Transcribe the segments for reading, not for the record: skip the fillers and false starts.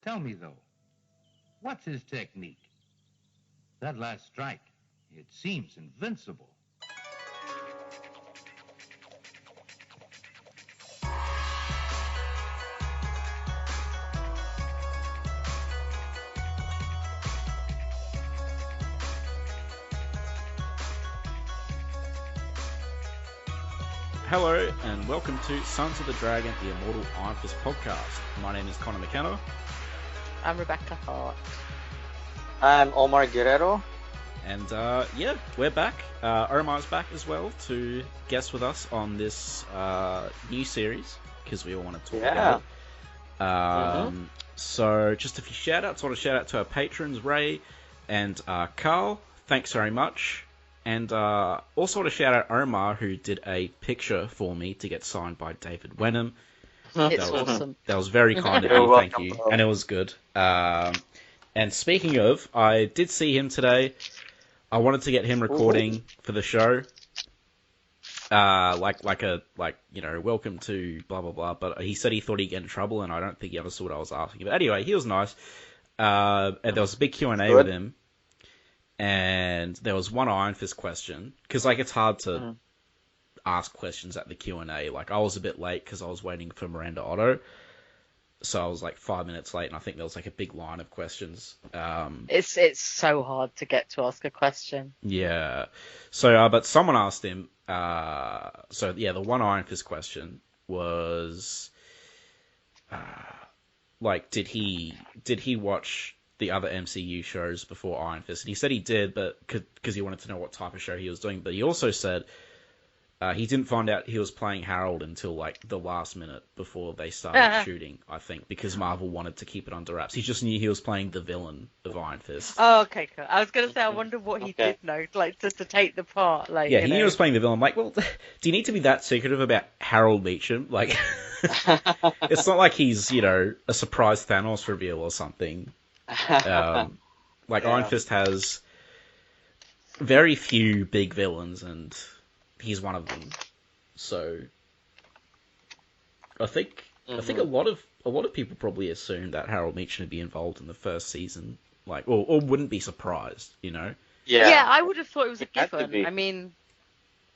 Tell me, though, what's his technique? That last strike, it seems invincible. Hello and welcome to Sons of the Dragon, the Immortal Iron Fist podcast. My name is Connor McKenna. I'm Rebecca Hart. I'm Omar Guerrero. And we're back. Omar's back as well to guest with us on this new series because we all want to talk about it. So just a few shout-outs. I want to shout out to our patrons, Ray and Carl. Thanks very much. And also want to shout out Omar, who did a picture for me to get signed by David Wenham. It's awesome. That was very kind of you, thank you. And it was good. And speaking of, I did see him today. I wanted to get him recording for the show. Welcome to blah, blah, blah. But he said he thought he'd get in trouble, and I don't think he understood what I was asking. But anyway, he was nice. And there was a big Q&A with him. And there was one Iron Fist question, because it's hard to ask questions at the Q&A. I was a bit late because I was waiting for Miranda Otto, so I was 5 minutes late, and I think there was a big line of questions. It's so hard to get to ask a question. Yeah. So, but someone asked him. The one Iron Fist question was, did he watch the other MCU shows before Iron Fist? And he said he did, but because he wanted to know what type of show he was doing. But he also said he didn't find out he was playing Harold until the last minute before they started shooting, I think, because Marvel wanted to keep it under wraps. He just knew he was playing the villain of Iron Fist. Oh, okay, cool. I was going to say, I wonder what he did know, to take the part. He knew he was playing the villain. Well, do you need to be that secretive about Harold Meacham? It's not like he's, a surprise Thanos reveal or something. Iron Fist has very few big villains, and he's one of them. So I think a lot of people probably assumed that Harold Meacham would be involved in the first season, or wouldn't be surprised, Yeah, I would have thought it was a given. I mean,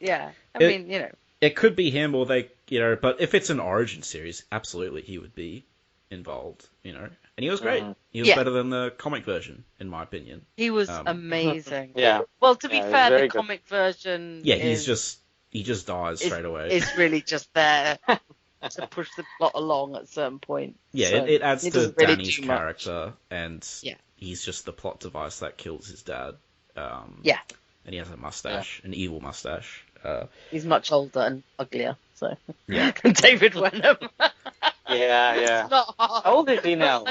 it could be him, or they, but if it's an origin series, absolutely he would be involved, And he was great. He was better than the comic version, in my opinion. He was amazing. Yeah. Well, to be fair, the good. comic version he just dies straight away. It's really just there to push the plot along at a certain point. Yeah, so it adds to really Danny's character, and he's just the plot device that kills his dad. And he has a mustache, an evil mustache. He's much older and uglier, so yeah. than David Wenham. Yeah. It's not hard. How old is he now?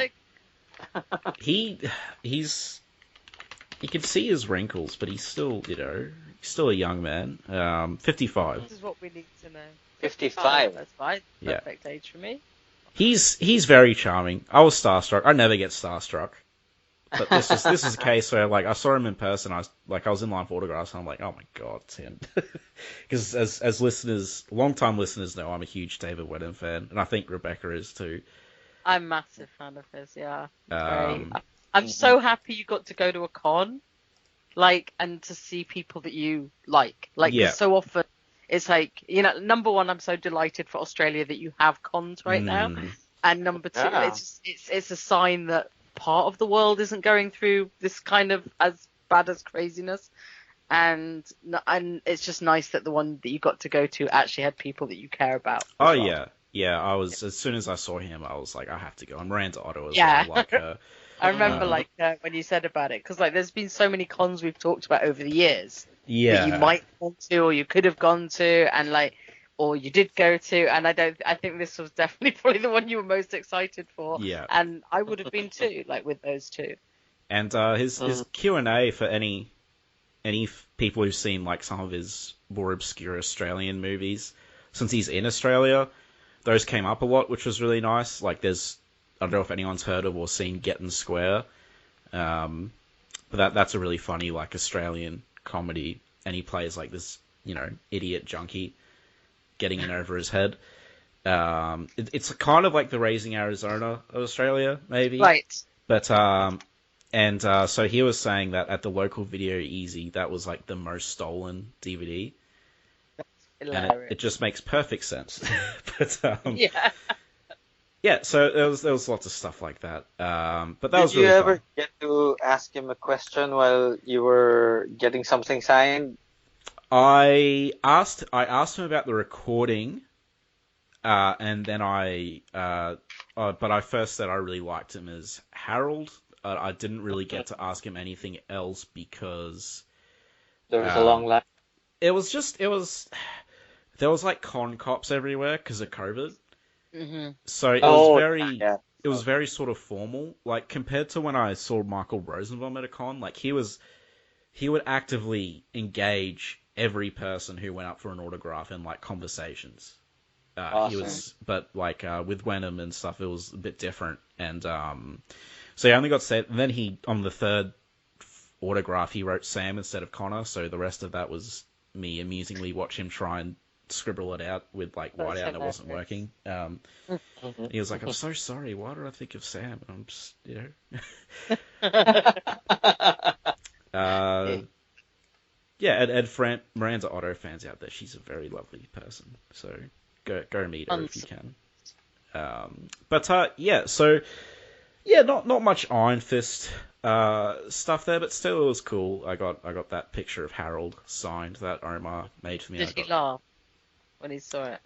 He can see his wrinkles, but he's still, a young man. 55. This is what we need to know. 55. That's fine. Yeah. Perfect age for me. He's very charming. I was starstruck. I never get starstruck. But this is a case where I saw him in person. I was in line for autographs, and I'm like, oh my god, it's him. Because as listeners, long-time listeners know, I'm a huge David Wenham fan, and I think Rebecca is too. I'm a massive fan of his. Yeah. I'm so happy you got to go to a con, and to see people that you like. 'Cause so often it's number one, I'm so delighted for Australia that you have cons right now, and number two, it's a sign that part of the world isn't going through this kind of as bad as craziness, and it's just nice that the one that you got to go to actually had people that you care about. Oh well. Yeah. I was, as soon as I saw him, I was like, I have to go. And Miranda Otto as well. I remember when you said about it, because there's been so many cons we've talked about over the years that you might want to, or you could have gone to, and or you did go to, and I think this was definitely probably the one you were most excited for. Yeah. And I would have been too, with those two. And his Q&A for any people who've seen some of his more obscure Australian movies, since he's in Australia, those came up a lot, which was really nice. There's, I don't know if anyone's heard of or seen Getting Square, but that's a really funny Australian comedy, and he plays this idiot junkie getting in over his head. It's kind of like the Raising Arizona of Australia, maybe. Right. But so he was saying that at the local Video Easy, that was like the most stolen DVD. And it just makes perfect sense. But yeah. Yeah, so there was lots of stuff like that. But that was really fun. Did you ever get to ask him a question while you were getting something signed? I asked him about the recording, and then but I first said I really liked him as Harold. I didn't really get to ask him anything else because there was a long line. There was like con cops everywhere because of COVID. Mm-hmm. So it was very sort of formal. Like compared to when I saw Michael Rosenbaum at a con, like he would actively engage every person who went up for an autograph in like conversations. Awesome. But like with Wenham and stuff, it was a bit different. And so he only got said. And then on the third autograph, he wrote Sam instead of Connor. So the rest of that was me amusingly watch him try and scribble it out with like whiteout, and it wasn't working. He was like, "I'm so sorry. Why did I think of Sam?" And I'm just, Yeah, and Miranda Otto fans out there, she's a very lovely person. So go meet her if you can. Not much Iron Fist stuff there, but still it was cool. I got that picture of Harold signed that Omar made for me. Did he laugh when he saw it?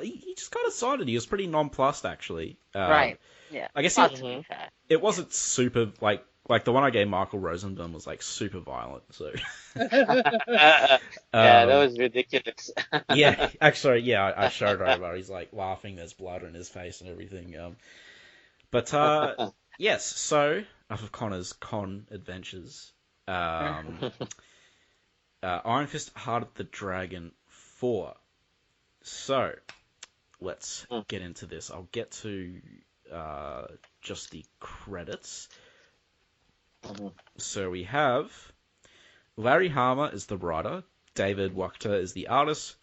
He just kind of signed it. He was pretty nonplussed actually. Right. Yeah. I guess it wasn't super like the one I gave Michael Rosenbaum was like super violent. So yeah, that was ridiculous. Yeah, actually, yeah, I showed Omar. He's like laughing. There's blood on his face and everything. Yes. So of Connor's con adventures, Iron Fist Heart of the Dragon 4. So let's get into this. I'll get to just the credits. So we have Larry Hama is the writer, David Wachter is the artist,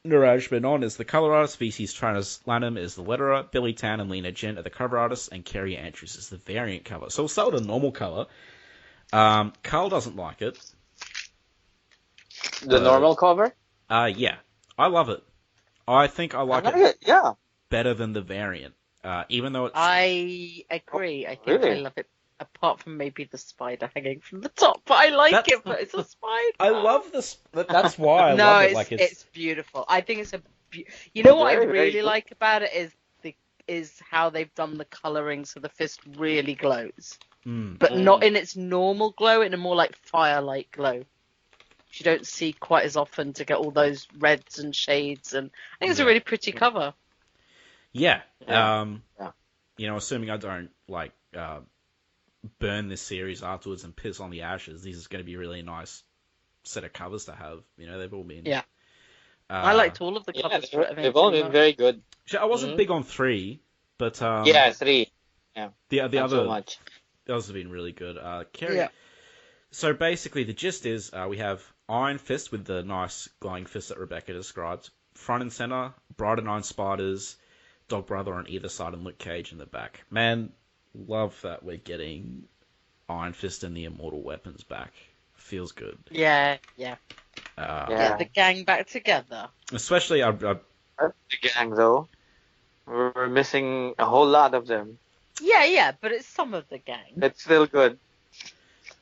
Niraj Menon is the color artist, VC's Travis Lanham is the letterer, Billy Tan and Lena Gent are the cover artists, and Kerry Andrews is the variant cover. So we'll start with a normal cover. Carl doesn't like it. The normal cover? Yeah. I love it. I think I like it better than the variant. Even though it's... I agree. I think I love it. Apart from maybe the spider hanging from the top, but I like it. But it's a spider. I love this. That's why I love it. Like it's beautiful. I think it's you know what I really like about it is how they've done the coloring, so the fist really glows, but not in its normal glow, in a more like firelight glow, which you don't see quite as often to get all those reds and shades. And I think it's a really pretty cover. Yeah. Assuming I don't like. Burn this series afterwards and piss on the ashes. This is going to be a really nice set of covers to have. They've all been. Yeah. I liked all of the covers. They've all been very good. I wasn't big on 3, but 3. Yeah. The other so much. The others have been really good. Kerry. So basically, the gist is we have Iron Fist with the nice glowing fist that Rebecca described, front and center, Bright and Iron Spiders, Dog Brother on either side, and Luke Cage in the back. Man. Love that we're getting Iron Fist and the Immortal Weapons back. Feels good. Yeah. The gang back together. Especially, the gang though. We're missing a whole lot of them. Yeah, but it's some of the gang. It's still good.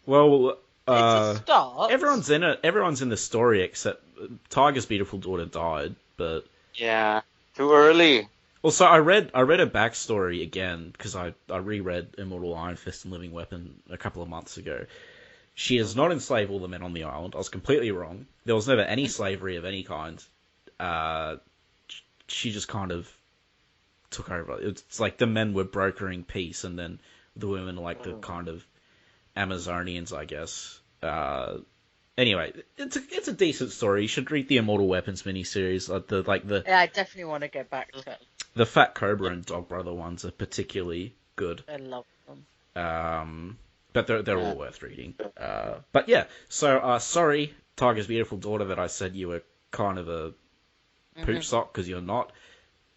Well, it's a start. Everyone's in it. Everyone's in the story except Tiger's beautiful daughter died, but yeah, too early. Also, I read a backstory again because I reread Immortal Iron Fist and Living Weapon a couple of months ago. She does not enslave all the men on the island. I was completely wrong. There was never any slavery of any kind. She just kind of took over. It's like the men were brokering peace, and then the women are like the kind of Amazonians, I guess. Anyway, it's a decent story. You should read the Immortal Weapons miniseries. Yeah, I definitely want to get back to it. The Fat Cobra and Dog Brother ones are particularly good. I love them. But they're all worth reading. But yeah, so sorry, Tiger's beautiful daughter, that I said you were kind of a poop sock, because you're not.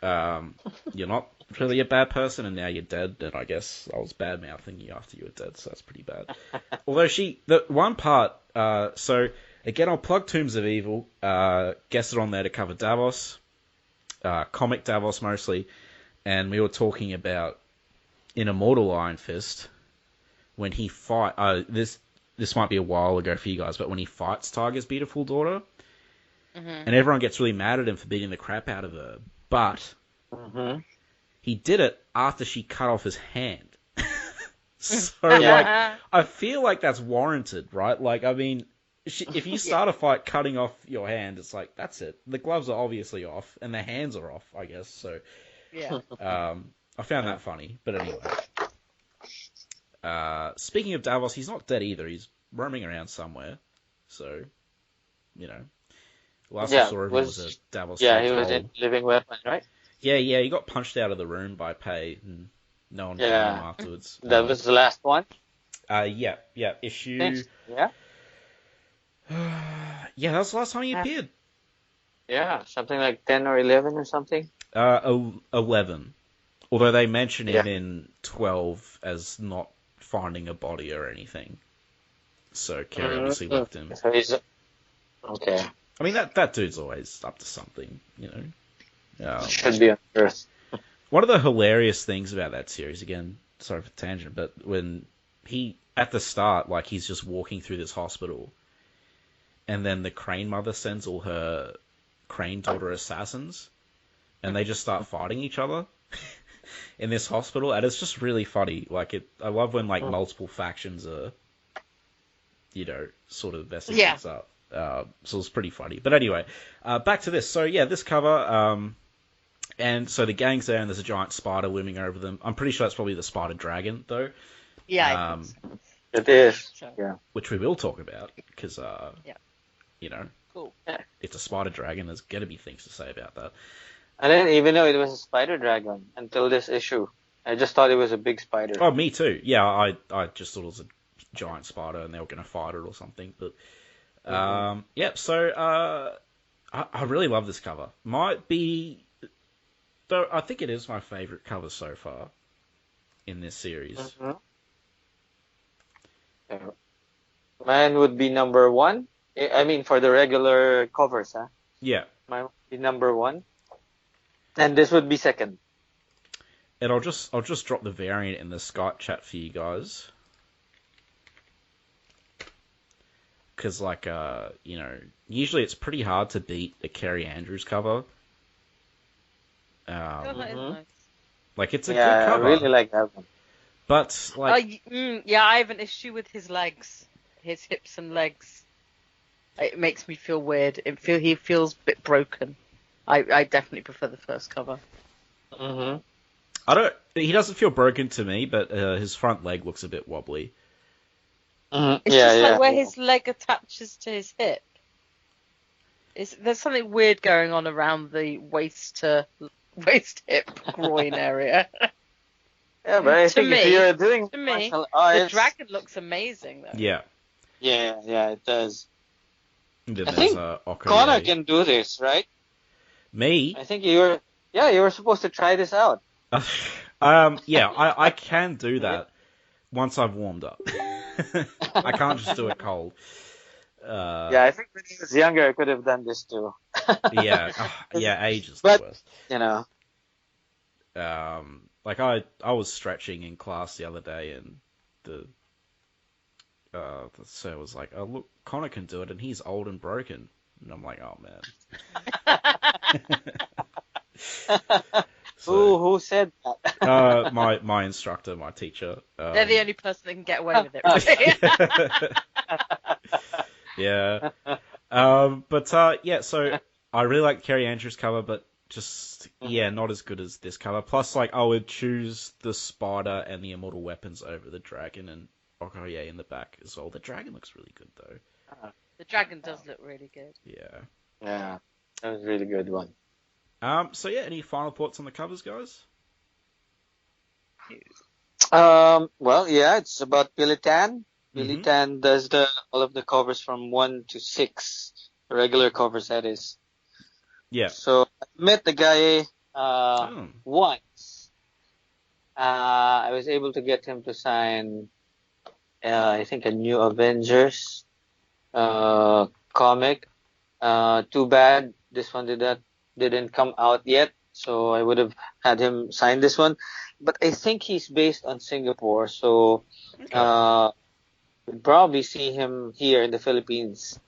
you're not really a bad person, and now you're dead. And I guess I was bad mouthing you after you were dead, so that's pretty bad. Although the one part, so again, I'll plug Tombs of Evil. Guessed it on there to cover Davos, comic Davos mostly, and we were talking about in Immortal Iron Fist when he fight. This might be a while ago for you guys, but when he fights Tiger's beautiful daughter, and everyone gets really mad at him for beating the crap out of her, but he did it after she cut off his hand. So, like, I feel like that's warranted, right? Like, I mean, if you start a fight cutting off your hand, it's like, that's it. The gloves are obviously off, and the hands are off, I guess, so... Yeah. I found that funny, but anyway. Speaking of Davos, he's not dead either. He's roaming around somewhere. So, you know. Last I saw of him was a Davos. Yeah, he was in Living Weapon, right? Yeah, he got punched out of the room by Pei, and no one found him afterwards. That was the last one? Yeah, issue... Thanks. Yeah? Yeah, that was the last time he appeared. Yeah, something like 10 or 11 or something. 11. Although they mention him in 12 as not finding a body or anything. So Kerry obviously left him. So he's... Okay. I mean, that dude's always up to something, you know. Should be on Earth. One of the hilarious things about that series, again, sorry for the tangent, but when he, at the start, like, he's just walking through this hospital, and then the Crane mother sends all her Crane daughter assassins, and they just start fighting each other in this hospital, and it's just really funny. Like, I love when, like, multiple factions are, you know, sort of messing things up. So it's pretty funny. But anyway, back to this. So, yeah, this cover, and so the gang's there, and there's a giant spider looming over them. I'm pretty sure that's probably the spider dragon, though. Yeah, I think so. It is. Yeah. Which we will talk about, because, you know, cool. It's a spider dragon. There's going to be things to say about that. I didn't even know it was a spider dragon until this issue. I just thought it was a big spider. Oh, me too. Yeah, I just thought it was a giant spider and they were going to fight it or something. But, so I really love this cover. Might be, though I think it is my favourite cover so far in this series. Mine would be number 1. I mean, for the regular covers, huh? Yeah. Mine would be number 1. And this would be second. And I'll just drop the variant in the Skype chat for you guys. Because, like, you know, usually it's pretty hard to beat a Kerry Andrews cover. That is nice. Like, it's a good cover. I really like that one. But, like... I have an issue with his legs. His hips and legs. It makes me feel weird. He feels a bit broken. I definitely prefer the first cover. He doesn't feel broken to me, but his front leg looks a bit wobbly. It's just like where his leg attaches to his hip. There's something weird going on around the waist hip groin area. Yeah, but I think if you're doing martial arts, the dragon looks amazing though. Yeah, it does. I think Connor can do this, right? Me? I think you were supposed to try this out. I can do that once I've warmed up. I can't just do it cold. I think when he was younger, I could have done this too. Age is the worst. You know. Like I was stretching in class the other day, and the sir was like, "Oh look, Connor can do it, and he's old and broken." And I'm like, "Oh man." Who said that? My instructor, my teacher. They're the only person that can get away with it. Yeah. So I really like the Kerry Andrews cover, but just not as good as this cover. Plus, like, I would choose the spider and the immortal weapons over the dragon, and Okoye in the back as well. The dragon looks really good though. The dragon does look really good. Yeah, that was a really good one. So yeah, any final thoughts on the covers, guys? It's about Billy Tan. Billy Tan does all of the covers from 1 to 6, the regular covers, that is. Yeah. So I met the guy once. I was able to get him to sign, I think, a new Avengers comic. Too bad this one didn't come out yet, so I would have had him sign this one. But I think he's based on Singapore, so we'll probably see him here in the Philippines.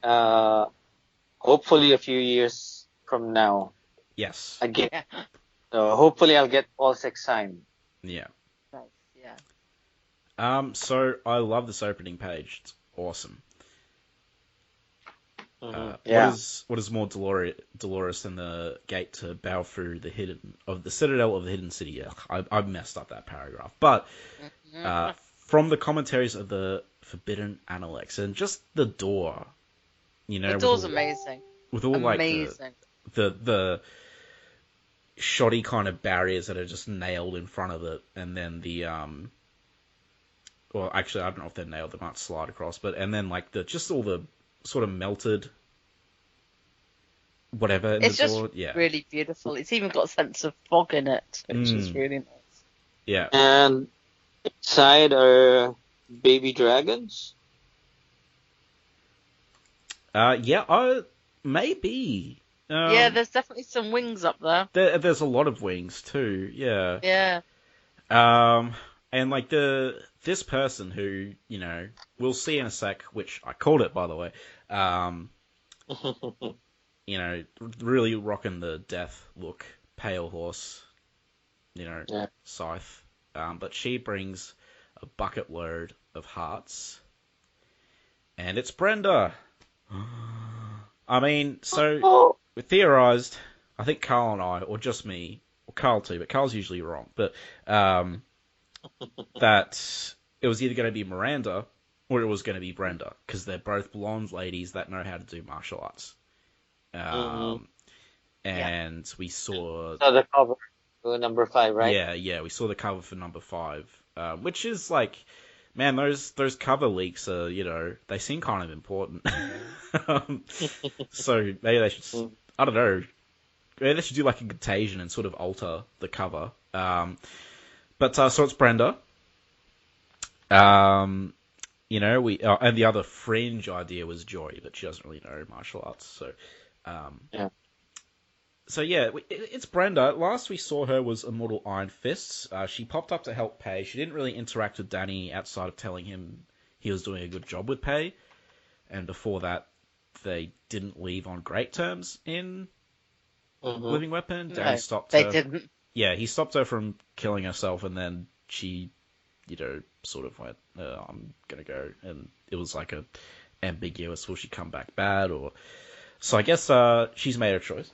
Hopefully a few years from now. Yes. Again. So hopefully I'll get all 6 signed. Yeah. Nice, yeah. So I love this opening page. It's awesome. Yeah. What is more dolorous than the gate to Balfour, the citadel of the hidden city? I messed up that paragraph, but from the commentaries of the Forbidden Analects and just the door, you know, the door's amazing. With all amazing. Like the shoddy kind of barriers that are just nailed in front of it, and then the well, actually I don't know if they're nailed; they might slide across, and then like just all the sort of melted whatever in it's the just door. Yeah. Really beautiful. It's even got a sense of fog in it, which is really nice. Yeah. And inside are baby dragons. Maybe. Yeah, there's definitely some wings up there. There's a lot of wings too. Yeah. Yeah. And like this person who, you know, we'll see in a sec, which I called it, by the way. You know, really rocking the death look, pale horse, you know, scythe. But she brings a bucket load of hearts, and it's Brenda. I mean, so we theorized, I think Carl and I, or just me, or Carl too, but Carl's usually wrong, but that it was either going to be Miranda or it was going to be Brenda, because they're both blonde ladies that know how to do martial arts. And we saw the cover for number 5, right? Yeah, we saw the cover for number 5, which is like, man, those cover leaks are, you know, they seem kind of important. So maybe they should, I don't know, maybe they should do like a contagion and sort of alter the cover. But so it's Brenda. You know, we and the other fringe idea was Joy, but she doesn't really know martial arts, so So yeah, it's Brenda. Last we saw her was Immortal Iron Fists. She popped up to help Pei. She didn't really interact with Danny outside of telling him he was doing a good job with Pei. And before that, they didn't leave on great terms in Living Weapon. Danny stopped her. They didn't. Yeah, he stopped her from killing herself, and then she, you know, sort of went, I'm gonna go. And it was like a ambiguous, will she come back bad, or... So I guess she's made her choice.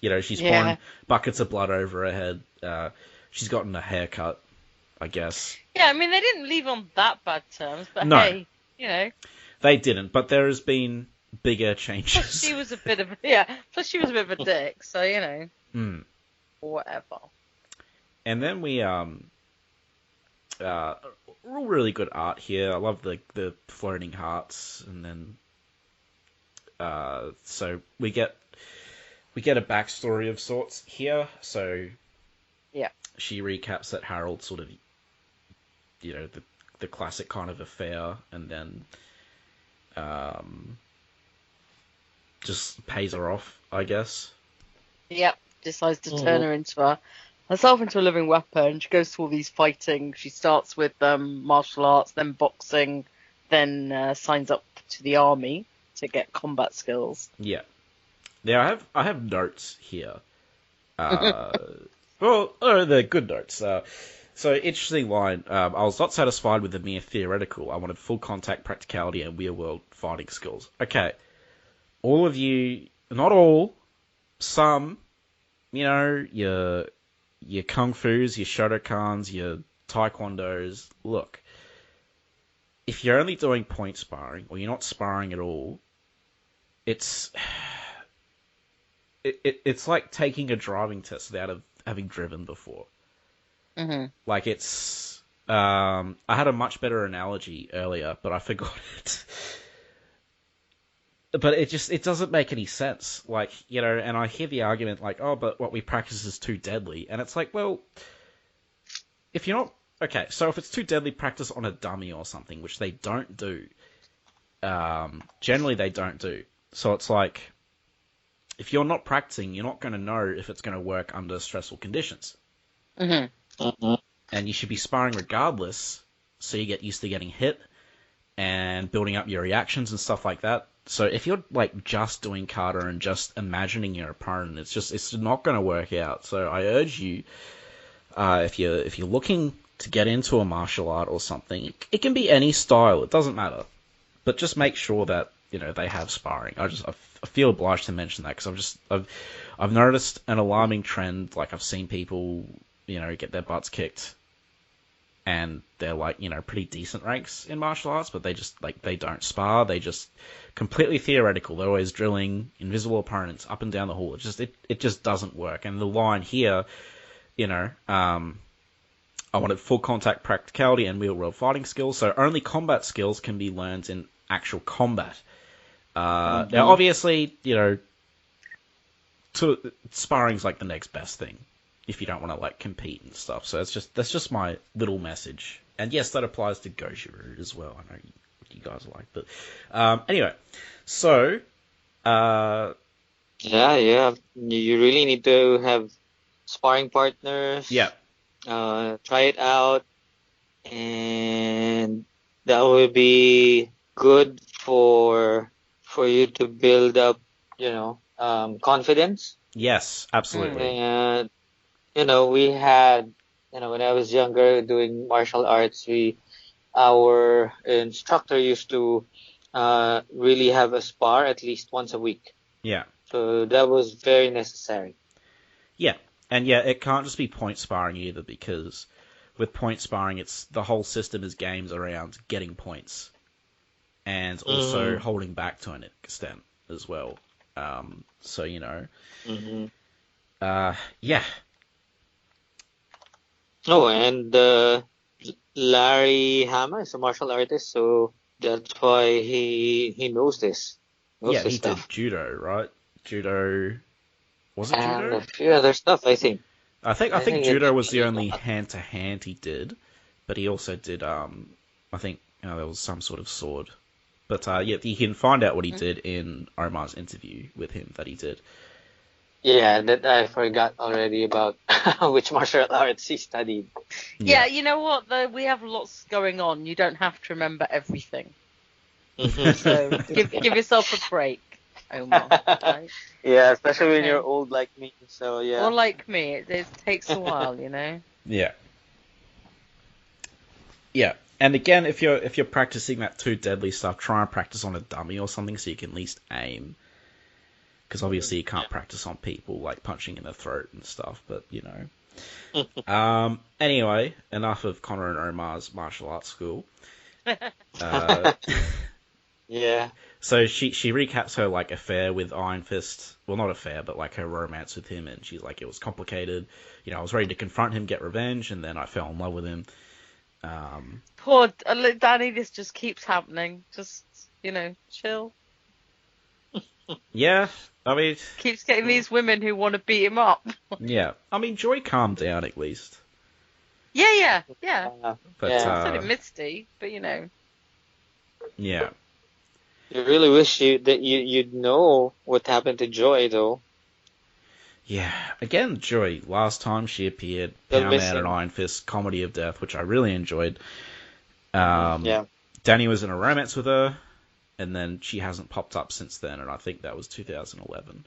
You know, she's pouring buckets of blood over her head. She's gotten a haircut, I guess. Yeah, I mean, they didn't leave on that bad terms, but no, hey, you know. They didn't, but there has been bigger changes. Plus she was a bit of a dick, so, you know. Whatever. And then we, really good art here. I love the floating hearts, and then... so we get a backstory of sorts here. So she recaps that Harold sort of, you know, the classic kind of affair, and then just pays her off, I guess. Yep, decides to turn herself into a living weapon. She goes to all these fighting. She starts with martial arts, then boxing, then signs up to the army to get combat skills. Yeah. Now I have notes here. Well, they're good notes. So interesting line. I was not satisfied with the mere theoretical. I wanted full contact, practicality, and real world fighting skills. Okay, all of you, not all, some, you know, your kung fu's, your shotokans, your taekwondos. Look, if you're only doing point sparring, or you're not sparring at all, it's like taking a driving test without having driven before. Like it's, I had a much better analogy earlier, but I forgot it. but it doesn't make any sense. Like, you know, and I hear the argument like, oh, but what we practice is too deadly. And it's like, well, if you're not... Okay, so if it's too deadly, practice on a dummy or something, which they don't do. Generally, they don't do. So it's like, if you're not practicing, you're not going to know if it's going to work under stressful conditions. Mm-hmm. Mm-hmm. And you should be sparring regardless, so you get used to getting hit and building up your reactions and stuff like that. So if you're like just doing kata and just imagining your opponent, it's not going to work out. So I urge you, if you're looking to get into a martial art or something, it can be any style. It doesn't matter, but just make sure that you know they have sparring. I feel obliged to mention that because I've noticed an alarming trend. Like I've seen people get their butts kicked. And they're like, pretty decent ranks in martial arts, but they don't spar. They just completely theoretical. They're always drilling invisible opponents up and down the hall. It just doesn't work. And the line here, I wanted full contact practicality and real world fighting skills. So only combat skills can be learned in actual combat. Now, obviously, sparring's like the next best thing. If you don't want to like compete and stuff, so that's just my little message. And yes, that applies to Gojira as well. I know you guys like, but anyway, so yeah, you really need to have sparring partners. Yeah, try it out, and that would be good for you to build up, confidence. Yes, absolutely. And we had, when I was younger doing martial arts, our instructor used to really have a spar at least once a week. Yeah. So that was very necessary. Yeah. And yeah, it can't just be point sparring either, because with point sparring, it's the whole system is games around getting points and also holding back to an extent as well. So, yeah. Oh, and Larry Hama is a martial artist, so that's why he knows this. He stuff. did judo, right? Judo. Was it judo? And a few other stuff, I think. I think judo was the only hand-to-hand he did, but he also did, I think there was some sort of sword. But yeah, you can find out what he did in Omar's interview with him that he did. Yeah, that I forgot already about which martial arts he studied. Yeah, you know what, though? We have lots going on. You don't have to remember everything. So give yourself a break, Omar. Right? Yeah, especially when you're old like me. So yeah. Or like me, it takes a while, Yeah. Yeah, and again, if you're practicing that too deadly stuff, try and practice on a dummy or something so you can at least aim. Because obviously you can't practice on people like punching in the throat and stuff, but anyway, enough of Connor and Omar's martial arts school. Yeah. So she recaps her like affair with Iron Fist. Well, not affair, but like her romance with him, and she's like, it was complicated. I was ready to confront him, get revenge, and then I fell in love with him. Poor Danny, this just keeps happening. Just chill. Yeah, I mean... Keeps getting these women who want to beat him up. Yeah, I mean, Joy calmed down at least. Yeah. But, I said it Misty, but Yeah. You really wish that you'd know what happened to Joy, though. Yeah, again, Joy. Last time she appeared, Power Man and Iron Fist, Comedy of Death, which I really enjoyed. Yeah. Danny was in a romance with her. And then she hasn't popped up since then, and I think that was 2011.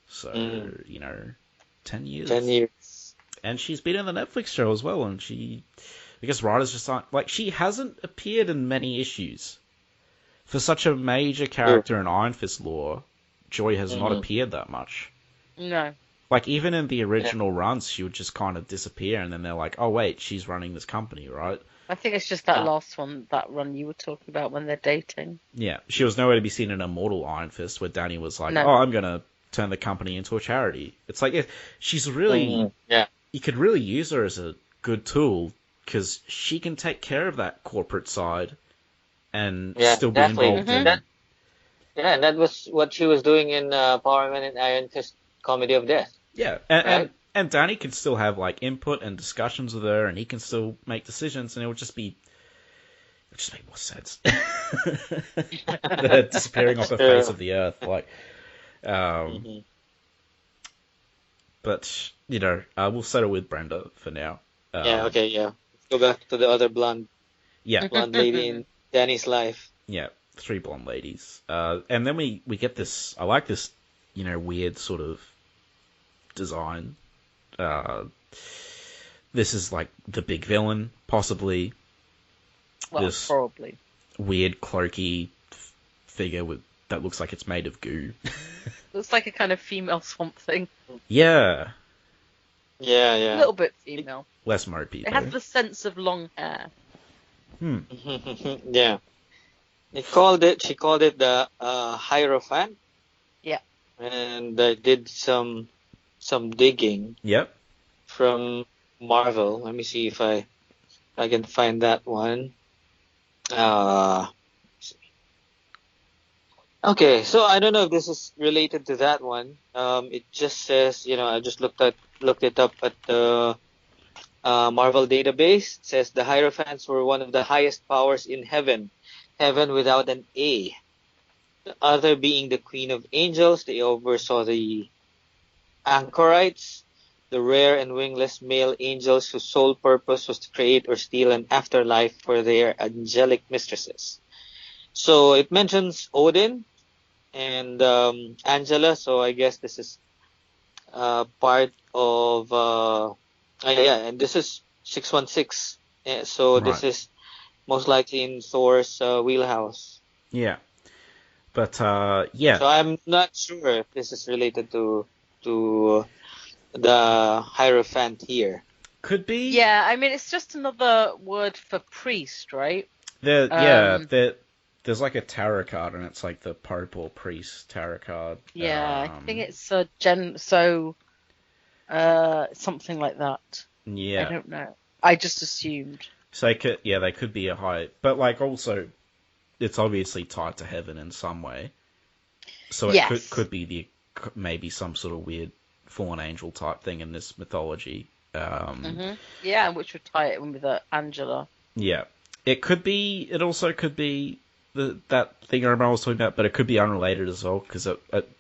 So, 10 years. 10 years. And she's been in the Netflix show as well, and I guess writers just aren't, she hasn't appeared in many issues. For such a major character in Iron Fist lore, Joy has not appeared that much. No. Even in the original runs, she would just kind of disappear, and then they're like, oh wait, she's running this company, right? I think it's just that last one, that run you were talking about when they're dating. Yeah, she was nowhere to be seen in Immortal Iron Fist, where Danny was like, oh, I'm going to turn the company into a charity. It's like, she's really... You could really use her as a good tool, because she can take care of that corporate side and still be involved in... Yeah, and that was what she was doing in Power Man and Iron Fist Comedy of Death. Yeah, right? and Danny can still have like input and discussions with her, and he can still make decisions, and it'll just make more sense. They're disappearing off the face of the earth, like. But we'll settle with Brenda for now. Yeah. Okay. Yeah. Let's go back to the other blonde lady in Danny's life. Yeah, 3 blonde ladies. And then we get this. I like this, weird sort of design. This is like the big villain, possibly. Well, this probably. Weird cloaky figure that looks like it's made of goo. Looks like a kind of female Swamp Thing. Yeah. Yeah, yeah. A little bit female. Less mopey. It has the sense of long hair. Yeah. She called it the Hierophant. Yeah. And I did some digging. Yep. From Marvel. Let me see if I can find that one. Okay, so I don't know if this is related to that one. It just says, I just looked it up at the Marvel database. It says the Hierophants were one of the highest powers in heaven without an A. The other being the Queen of Angels. They oversaw the Anchorites, the rare and wingless male angels whose sole purpose was to create or steal an afterlife for their angelic mistresses. So it mentions Odin and Angela, so I guess this is part of and this is 616. So right. This is most likely in Thor's wheelhouse. Yeah. But yeah. So I'm not sure if this is related to the Hierophant here. Could be. Yeah, I mean it's just another word for priest, right? There's like a tarot card, and it's like the Pope or Priest tarot card. Yeah, I think it's something like that. Yeah. I don't know. I just assumed. So they could be a high, but like also, it's obviously tied to heaven in some way. So it could be maybe some sort of weird fallen angel type thing in this mythology. Yeah, which would tie it in with Angela. Yeah, it could be. It also could be that thing I was talking about, but it could be unrelated as well because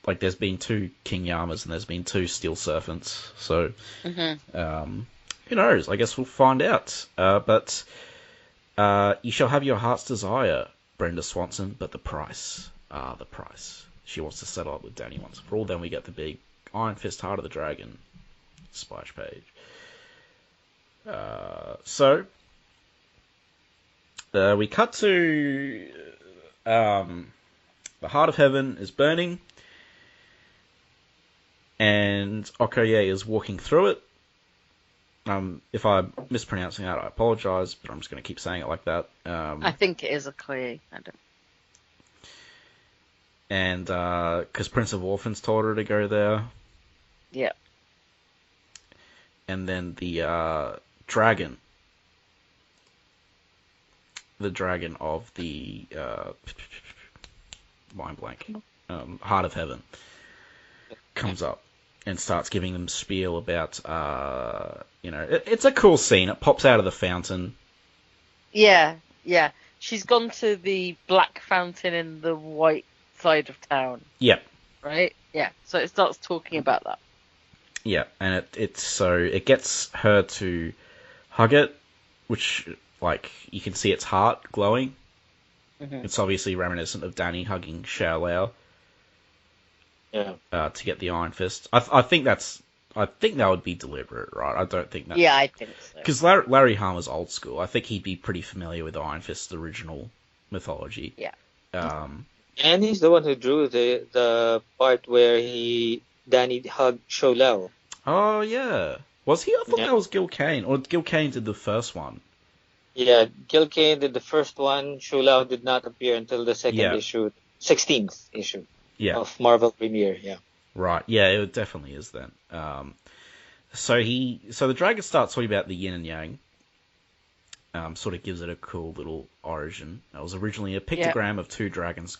like there's been 2 King Yamas and there's been 2 Steel Serpents. So who knows? I guess we'll find out. But you shall have your heart's desire, Brenda Swanson, but the price. The price. She wants to settle up with Danny once for all. Then we get the big Iron Fist Heart of the Dragon splash page. So we cut to the Heart of Heaven is burning, and Okoye is walking through it. If I'm mispronouncing that, I apologise, but I'm just going to keep saying it like that. I think it is Okoye. I don't. And because Prince of Orphans told her to go there. Yeah. And then the dragon. The dragon of the mind blank. Heart of Heaven comes up and starts giving them spiel about it's a cool scene. It pops out of the fountain. Yeah. She's gone to the black fountain in the white side of town. Yeah. Right? Yeah. So it starts talking about that. Yeah, and it gets her to hug it, which like you can see its heart glowing. Mm-hmm. It's obviously reminiscent of Danny hugging Xiao Lao. Yeah. To get the Iron Fist. I think that would be deliberate, right? I don't think that. Yeah, I think so. Because Larry Hama's old school. I think he'd be pretty familiar with Iron Fist's original mythology. Yeah. And he's the one who drew the part where Danny hugged Xiao Lao. Oh yeah. Was he? I thought that was Gil Kane, or Gil Kane did the first one. Yeah, Gil Kane did the first one. Xiao Lao did not appear until the second issue, 16th issue of Marvel Premiere. Yeah. Right. Yeah, it definitely is then. So the dragon starts talking about the yin and yang. Sort of gives it a cool little origin. It was originally a pictogram of 2 dragons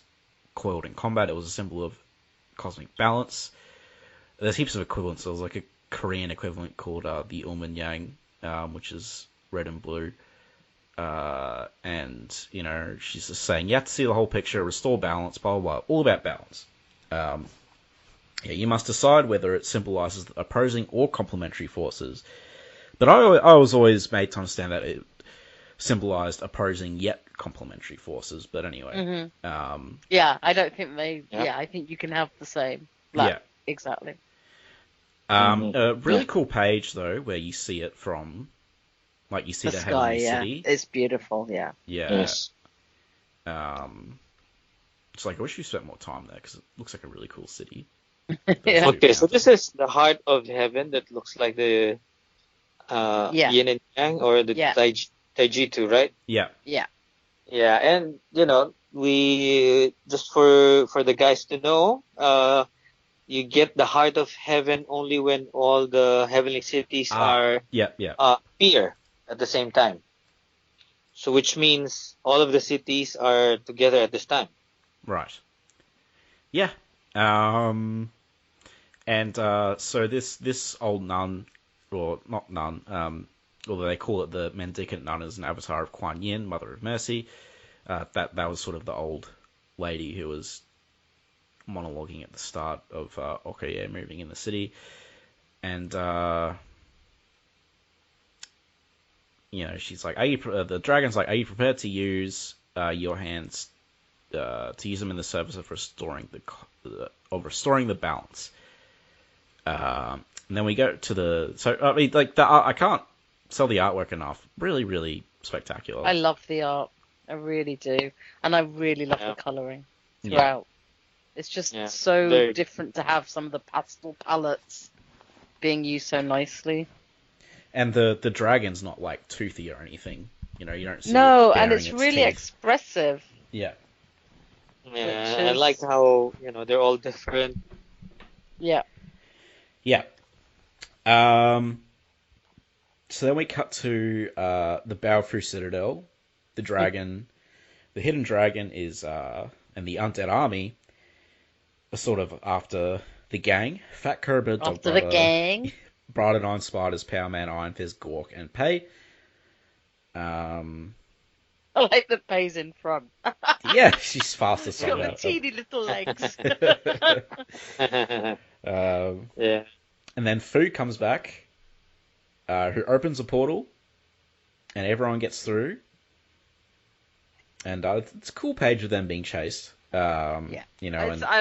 coiled in combat. It was a symbol of cosmic balance. There's heaps of equivalents. There was like a Korean equivalent called the Ulman Yang, which is red and blue. And, she's just saying, you have to see the whole picture, restore balance, blah, blah, blah, all about balance. You must decide whether it symbolizes opposing or complementary forces. But I was always made to understand that it symbolized opposing yet complementary forces. But anyway. I don't think I think you can have the same. Exactly. A really cool page, though, where you see it from, like, you see the heavenly city. It's beautiful, Yeah. Yes. It's like, I wish we spent more time there, because it looks like a really cool city. Okay, so this is the heart of heaven that looks like the yin and yang, or the Taijitu, right? Yeah. Yeah. Yeah, and, we, just for the guys to know, you get the heart of heaven only when all the heavenly cities are appear at the same time. So which means all of the cities are together at this time. Right. Yeah. So this old nun, or not nun, although they call it the mendicant nun, is an avatar of Kuan Yin, Mother of Mercy. That was sort of the old lady who was monologuing at the start of Okoye moving in the city. And, she's like, the dragon's like, are you prepared to use your hands, to use them in the service of restoring the balance? And then we go to I can't sell the artwork enough. Really, really spectacular. I love the art. I really do. And I really love the colouring throughout. It's just so different to have some of the pastel palettes being used so nicely. And the dragon's not like toothy or anything. You don't see No, and it's really expressive. Yeah. Yeah, I like how, they're all different. Yeah. Yeah. So then we cut to the Baofu Citadel. The dragon, the hidden dragon is, and the undead army are sort of after the gang. Fat Cobra, Dog After the gang. Bright and Iron Spiders, Power Man, Iron Fist, Gork, and Pei. I like that Pei's in front. Yeah, she's fast as She's got the teeny little legs. Yeah. And then Fu comes back, who opens a portal, and everyone gets through. And it's a cool page of them being chased. I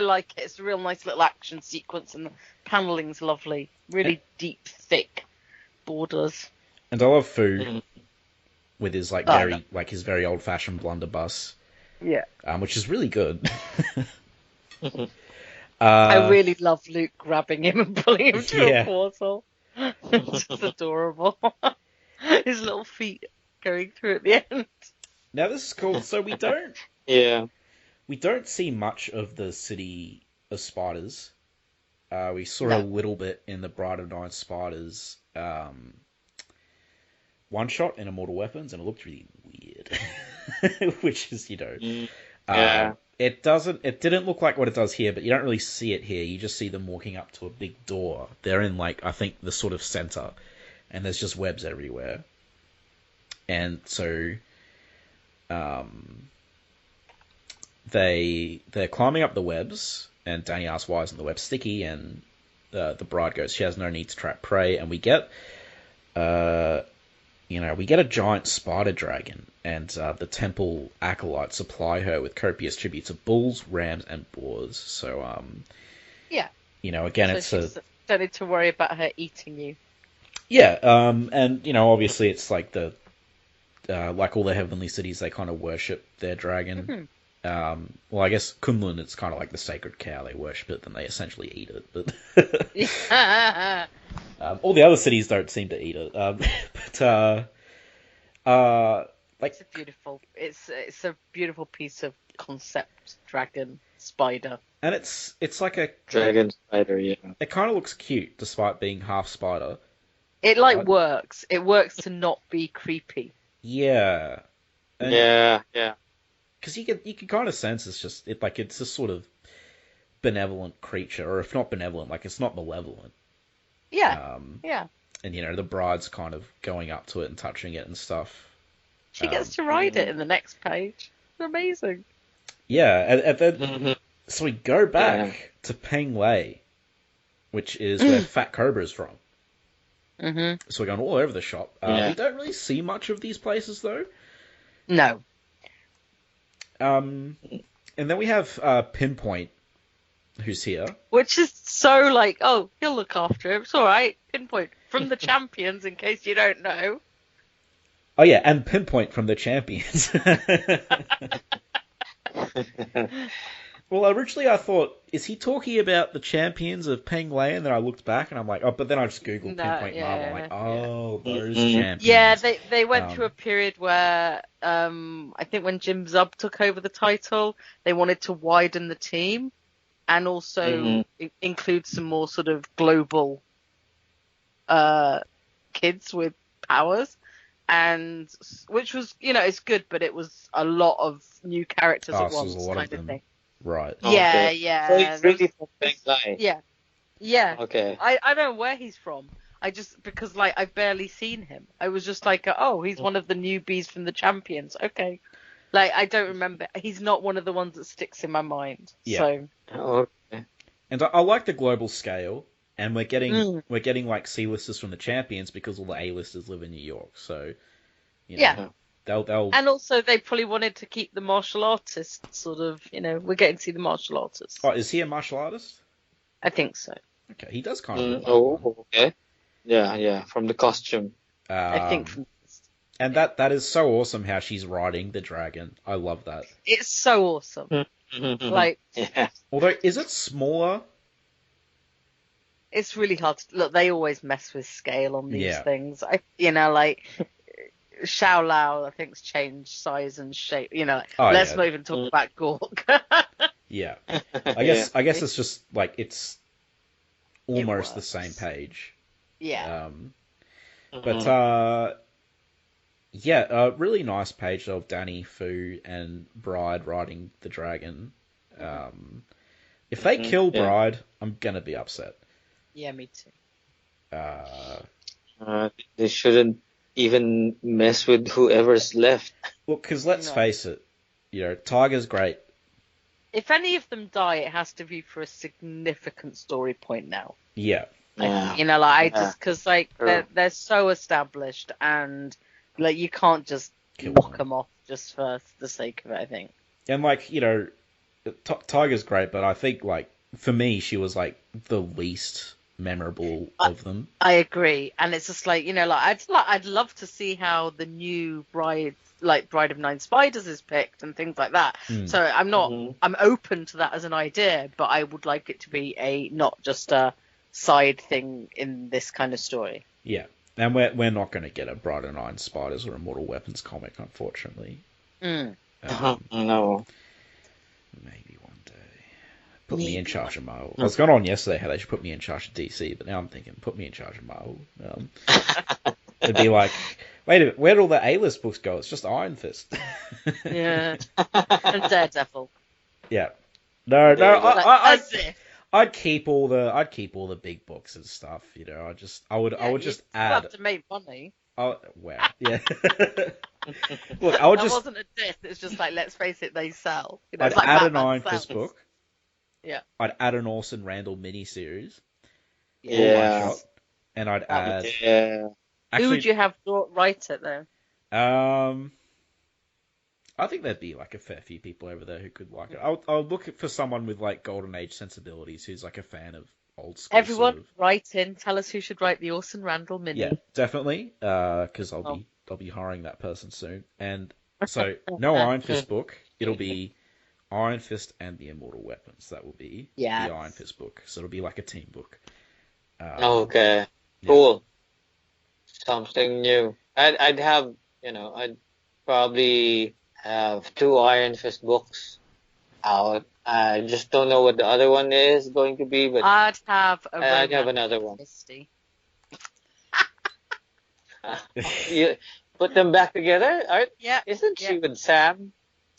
like it. It's a real nice little action sequence, and the panelling's lovely. Really deep, thick borders. And I love Fu with his his very old-fashioned blunderbuss. Yeah. Which is really good. I really love Luke grabbing him and pulling him to a portal. It's just adorable. His little feet going through at the end. Now this is cool. So we don't see much of the city of spiders. We saw a little bit in the Bride of Nine Spiders one shot in Immortal Weapons, and it looked really weird. Which is, it didn't look like what it does here, but you don't really see it here. You just see them walking up to a big door. They're in I think the sort of center, and there's just webs everywhere. And so they're climbing up the webs, and Danny asks why isn't the web sticky, and the bride goes, she has no need to trap prey, and we get a giant spider dragon, and the temple acolytes supply her with copious tributes of bulls, rams, and boars. So again, so don't need to worry about her eating you. Yeah, and obviously it's like like all the heavenly cities, they kind of worship their dragon. Mm-hmm. Well, I guess Kunlun, it's kind of like the sacred cow. They worship it, then they essentially eat it. But all the other cities don't seem to eat it. It's a beautiful piece of concept dragon spider. And it's like a dragon spider. Yeah, it kind of looks cute despite being half spider. It works. It works to not be creepy. Yeah. Yeah. because you can kind of sense it's a sort of benevolent creature, or if not benevolent, like it's not malevolent. Yeah. And the bride's kind of going up to it and touching it and stuff. She gets to ride it in the next page. It's amazing. Yeah, and then so we go back to Peng Wei, which is where Fat Cobra's from. Mm-hmm. So we're going all over the shop. We don't really see much of these places, though. No. And then we have Pinpoint, who's here. Which is so like, oh, he'll look after him. It's all right. Pinpoint from the Champions, in case you don't know. Oh, yeah, and Pinpoint from the Champions. Well, originally I thought, is he talking about the Champions of Peng Wei? And then I looked back and I'm like, oh, but then I just Googled Pinpoint Marvel. I'm like, oh, those Champions. Yeah, they went through a period where I think when Jim Zub took over the title, they wanted to widen the team and also include some more sort of global kids with powers. And which was, it's good, but it was a lot of new characters at once, kind of thing. Right. Yeah, okay. yeah. So he's really from Peng Wei. Yeah. Okay. I don't know where he's from. Because I've barely seen him. I was just like, oh, he's one of the newbies from the Champions. Okay. I don't remember. He's not one of the ones that sticks in my mind. Yeah. So. Okay. And I like the global scale. And we're getting like C-listers from the Champions because all the A-listers live in New York. So, they'll and also they probably wanted to keep the martial artist sort of, we're getting to see the martial artist. Oh, is he a martial artist? I think so. Okay, he does kind of look like one. Okay. Yeah, from the costume. I think. And that is so awesome how she's riding the dragon. I love that. It's so awesome. Yeah. Although, is it smaller? It's really hard to look. They always mess with scale on these things. Xiao Lao, I think's changed size and shape. Let's not even talk about Gork. Yeah, I guess it's just like it's almost the same page. Yeah. But a really nice page of Danny, Fu, and Bride riding the dragon. If they kill Bride, I'm gonna be upset. Yeah, me too. They shouldn't even mess with whoever's left. Well, because let's face it, Tiger's great. If any of them die, it has to be for a significant story point now. Yeah. Because they're so established and you can't just knock them off just for the sake of it, I think. And Tiger's great, but I think for me, she was the least memorable of them. I agree, and it's just I'd love to see how the new Bride of Nine Spiders is picked and things like that. So I'm open to that as an idea, but I would like it to be not just a side thing in this kind of story. Yeah, and we're not going to get a Bride of Nine Spiders or a Mortal Weapons comic, unfortunately. No. Maybe one day. Put me in charge of Marvel. I was going on yesterday how they should put me in charge of DC, but now I'm thinking, put me in charge of Marvel. It'd be like, wait a minute, where'd all the A-list books go? It's just Iron Fist. Yeah. And Daredevil. Yeah. No, I'd keep all the big books and stuff. I would just add. You have to make money. Oh wow, yeah. Look, I would that just. Wasn't a diss. It's just let's face it, they sell. I'd add an Iron Fist book. Yeah. I'd add an Orson Randall miniseries. Yeah. One shot, and I'd add. Yeah. Who would you have write it though? I think there'd be a fair few people over there who could like it. I'll look for someone with Golden Age sensibilities who's a fan of old school. Everyone, write in. Tell us who should write the Orson Randall mini. Yeah, definitely. Because I'll be hiring that person soon. And so no Iron Fist book. It'll be Iron Fist and the Immortal Weapons. That will be the Iron Fist book. So it'll be a team book. Okay. Cool. Something new. I'd have, I'd probably have 2 Iron Fist books out. I just don't know what the other one is going to be, but I'd have another one. Misty. You put them back together? Yeah. Isn't she with Sam?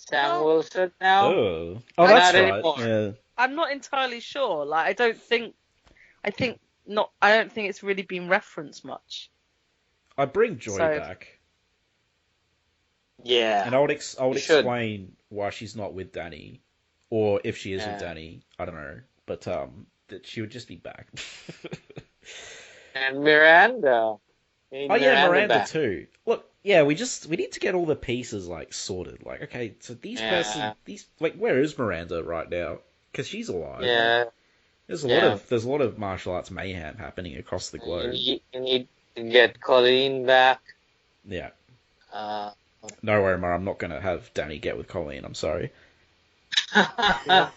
Sam Wilson now. Oh, that's not right. Anymore. Yeah. I'm not entirely sure. Like, I don't think it's really been referenced much. I bring Joy back. Yeah. And I would explain why she's not with Danny, or if she is with Danny, I don't know. But that she would just be back. And Miranda. Miranda too. Look, yeah, we need to get all the pieces like sorted. Like, okay, so where is Miranda right now? Because she's alive. Yeah. There's a lot of martial arts mayhem happening across the globe. You need to get Colleen back. Yeah. No worry, Omar, I'm not going to have Danny get with Colleen, I'm sorry. No,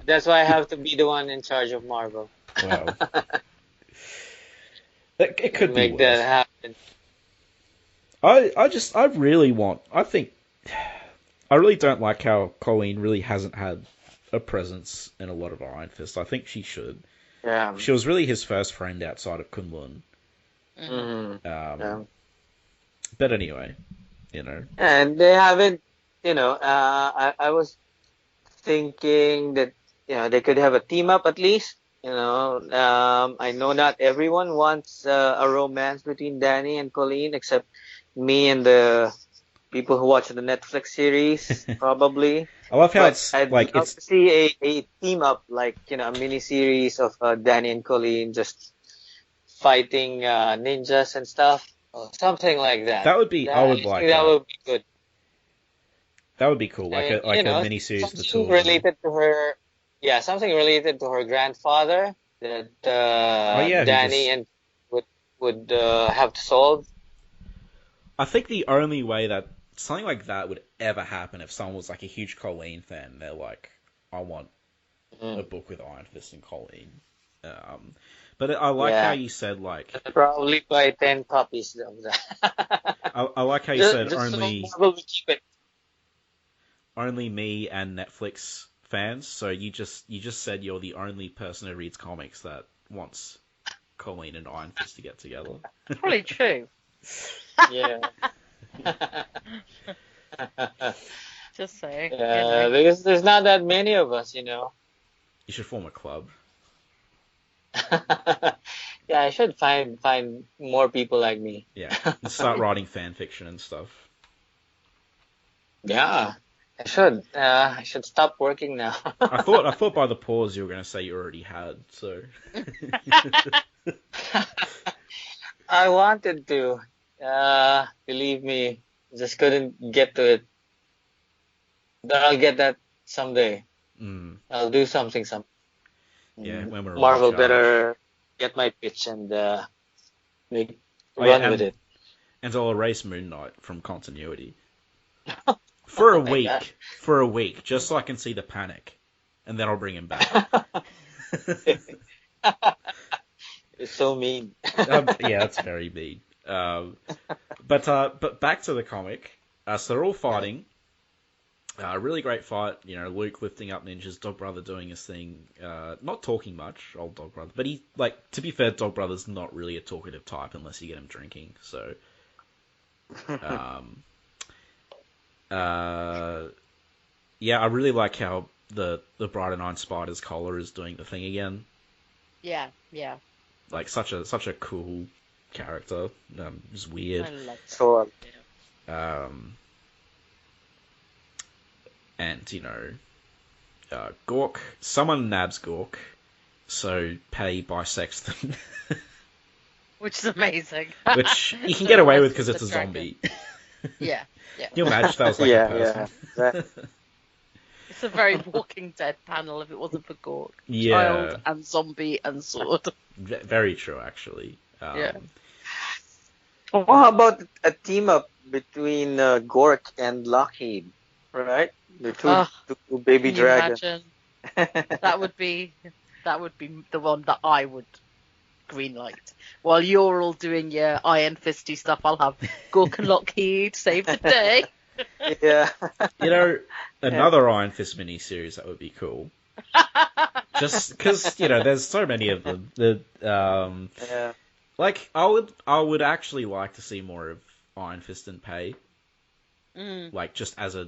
that's why I have to be the one in charge of Marvel. Well, it could make be worse. that happen. I really don't like how Colleen really hasn't had a presence in a lot of Iron Fist. I think she should. Yeah. She was really his first friend outside of Kunlun. Mm-hmm. But anyway, you know. And they haven't, I was thinking that, they could have a team up at least. I know not everyone wants a romance between Danny and Colleen, except me and the people who watch the Netflix series, probably. I love how I'd love to see a team up, like, a mini series of Danny and Colleen just fighting ninjas and stuff, or something like that. That would be. I would like that. That would be good. That would be cool, like a mini series. Something related to her. Yeah, something related to her grandfather that Danny and would have to solve. I think the only way that something like that would ever happen if someone was like a huge Colleen fan, they're like, I want a book with Iron Fist and Colleen. But I like how you said like probably buy 10 copies of that. I like how you said only me and Netflix fans. So you just said you're the only person who reads comics that wants Colleen and Iron Fist to get together. Probably true. Yeah. Just saying. Yeah, because there's not that many of us, You should form a club. Yeah, I should find more people like me. Yeah, start writing fan fiction and stuff. Yeah, I should. I should stop working now. I thought by the pause you were going to say you already had. So. I wanted to. Believe me, just couldn't get to it. But I'll get that someday. I'll do something someday. Yeah, when we're Marvel better get my pitch and run with it. And I'll erase Moon Knight from continuity for a week, just so I can see the panic, and then I'll bring him back. It's so mean. Yeah, it's very mean. But back to the comic. So they're all fighting. Really great fight. Luke lifting up ninjas, Dog Brother doing his thing. Not talking much, old Dog Brother. But he, to be fair, Dog Brother's not really a talkative type unless you get him drinking. So, yeah, I really like how the Bright and Iron Spider's collar is doing the thing again. Yeah. Like such a cool character. Just weird. I love that. So, and Gork. Someone nabs Gork, so Pei bisects them. Which is amazing. Which you can get away with because it's a zombie. Yeah. Can you imagine if that was like a person? Yeah. It's a very Walking Dead panel if it wasn't for Gork. Yeah. Child and zombie and sword. Very true, actually. Yeah. Well, how about a team up between Gork and Lockheed, right? The two baby dragons. That would be the one that I would greenlight. While you're all doing your Iron Fisty stuff, I'll have Gork and Lockheed save the day. Yeah. Another Iron Fist miniseries that would be cool. Just because there's so many of them. Yeah. Like I would actually like to see more of Iron Fist and Pei. Like just as a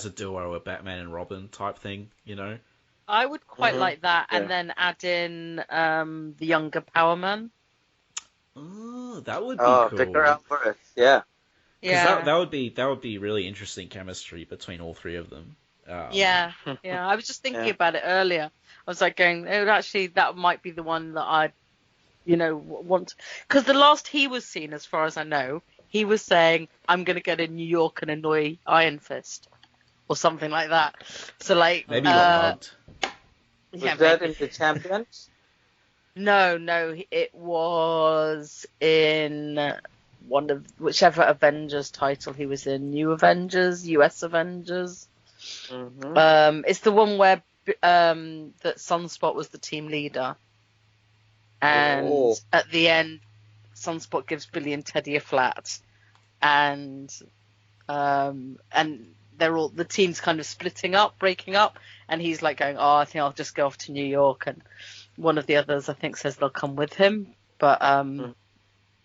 duo, a Batman and Robin type thing, you know. I would quite like that, and then add in the younger Power Man. Oh, that would be cool. Victor Alvarez, yeah. Because that would be really interesting chemistry between all three of them. Yeah. I was just thinking about it earlier. I was like going, that might be the one that I'd, want. Because the last he was seen, as far as I know, he was saying, I'm going to go to New York and annoy Iron Fist. Or something like that. So, like... Maybe he got mugged. Was that in the Champions? No, it was in whichever Avengers title he was in. New Avengers, US Avengers. Mm-hmm. It's the one where that Sunspot was the team leader. And at the end, Sunspot gives Billy and Teddy a flat. And they're all, the team's kind of splitting up, breaking up, and he's like going, I think I'll just go off to New York, and one of the others I think says they'll come with him, but I mean,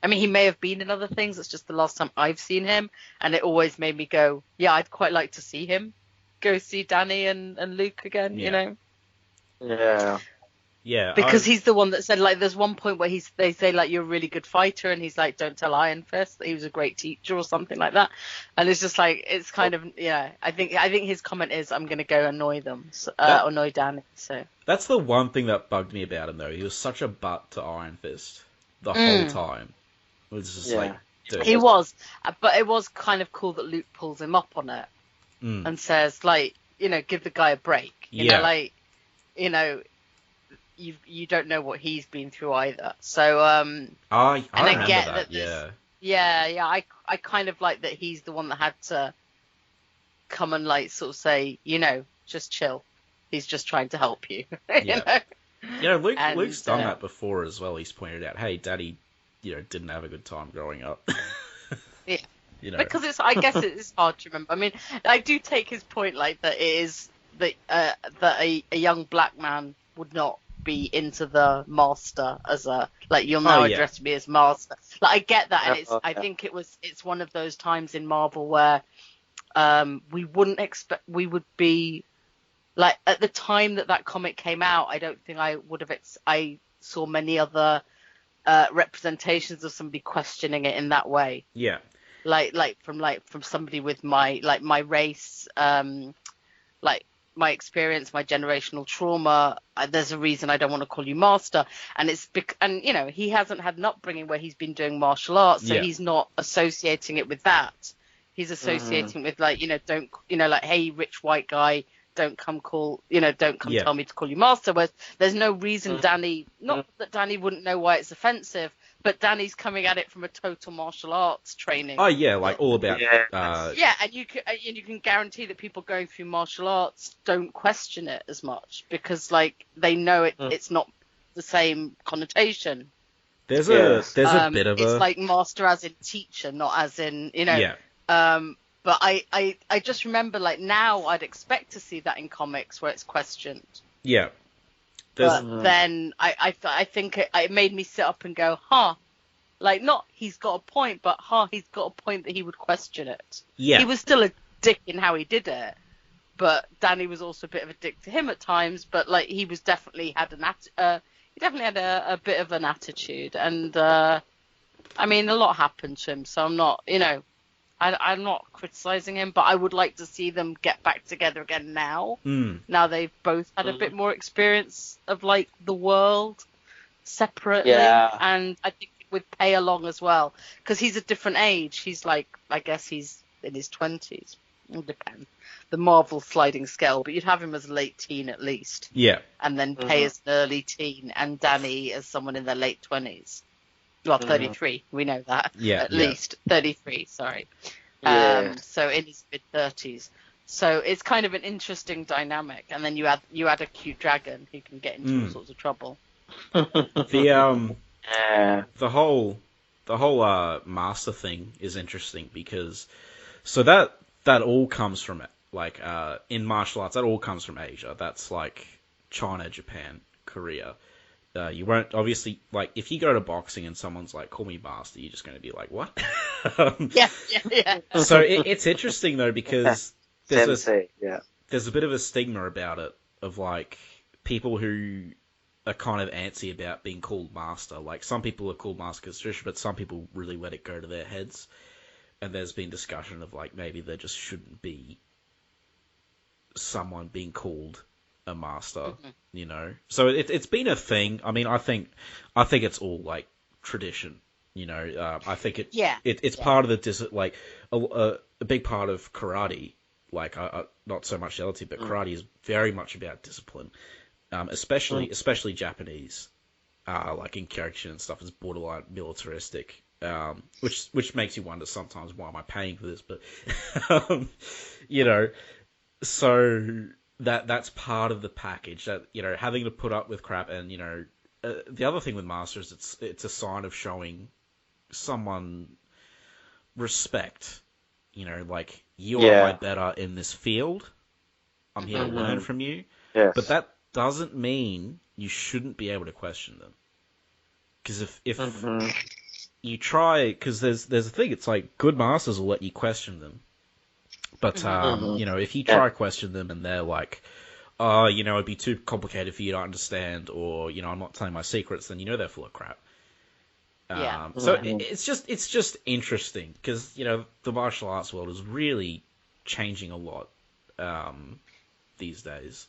he may have been in other things, it's just the last time I've seen him, and it always made me go, yeah, I'd quite like to see him go see Danny and Luke again, you know? Yeah, because he's the one that said, like, there's one point where they say, like, you're a really good fighter, and he's like, don't tell Iron Fist that he was a great teacher or something like that. And it's just like, it's kind of, I think his comment is, I'm going to go annoy them, annoy Danny. So that's the one thing that bugged me about him, though. He was such a butt to Iron Fist the whole time. It was just like, dude. He was, but it was kind of cool that Luke pulls him up on it and says, like, give the guy a break. You know, like, you don't know what he's been through either. So I get that. I kind of like that he's the one that had to come and like sort of say, just chill. He's just trying to help you. Luke's done that before as well. He's pointed out, hey, Daddy, didn't have a good time growing up. Because I guess it's hard to remember. I mean, I do take his point, like that it is that a young black man would not be into the master as a, like, you'll now address me as master. Like, I get that, and I think it's one of those times in Marvel where we would be like, at the time that comic came out, I don't think I would have I saw many other representations of somebody questioning it in that way. Yeah. Like from somebody with my race, like my experience, my generational trauma. There's a reason I don't want to call you master, and it's he hasn't had an upbringing where he's been doing martial arts, so he's not associating it with that. He's associating with, like, don't, like, hey, rich white guy, don't come tell me to call you master. Whereas there's no reason Danny, not that Danny wouldn't know why it's offensive, but Danny's coming at it from a total martial arts training. Oh yeah, like all about. And you can guarantee that people going through martial arts don't question it as much because, like, they know it's not the same connotation. There's a bit of it's like master as in teacher, not as in But I just remember, like, now I'd expect to see that in comics where it's questioned. Yeah. But then I think it made me sit up and go, like, not he's got a point, but he's got a point that he would question it. Yeah. He was still a dick in how he did it, but Danny was also a bit of a dick to him at times. But, like, he was definitely had a bit of an attitude, and I mean, a lot happened to him, so I'm not, I'm not criticizing him, but I would like to see them get back together again now. Now they've both had a bit more experience of, like, the world separately. And I think with Pay along as well, because he's a different age. He's like, I guess he's in his 20s. It depends. The Marvel sliding scale, but you'd have him as a late teen at least. Yeah. And then Pay as an early teen, and Danny as someone in their late 20s. Well, 33, we know that. Yeah. At least 33, sorry. So in his mid-30s. So it's kind of an interesting dynamic. And then you add a cute dragon who can get into all sorts of trouble. The whole master thing is interesting because so that all comes from it. Like in martial arts, that all comes from Asia. That's like China, Japan, Korea. You won't, obviously, like, if you go to boxing and someone's like, call me master, you're just going to be like, what? Yeah. So it's interesting, though, because there's a bit of a stigma about it, of, like, people who are kind of antsy about being called master. Like, some people are called master because tradition, but some people really let it go to their heads. And there's been discussion of, like, maybe there just shouldn't be someone being called a master, you know. So it's been a thing. I mean, I think it's all like tradition, you know. I think it's part of the like a big part of karate. Like not so much the other two, but karate is very much about discipline, especially Japanese. Like in Kyokushin and stuff is borderline militaristic, which makes you wonder sometimes, why am I paying for this? But you know, so that's part of the package, that, you know, having to put up with crap. And, you know, the other thing with masters, it's a sign of showing someone respect. You know, like, you are my better in this field. I'm here to learn from you. Yes. But that doesn't mean you shouldn't be able to question them. Because if you try, because there's a thing, it's like, good masters will let you question them. But, you know, if you try to question them and they're like, oh, you know, it'd be too complicated for you to understand, or, you know, I'm not telling my secrets, then you know they're full of crap. So it's just interesting, because, you know, the martial arts world is really changing a lot these days.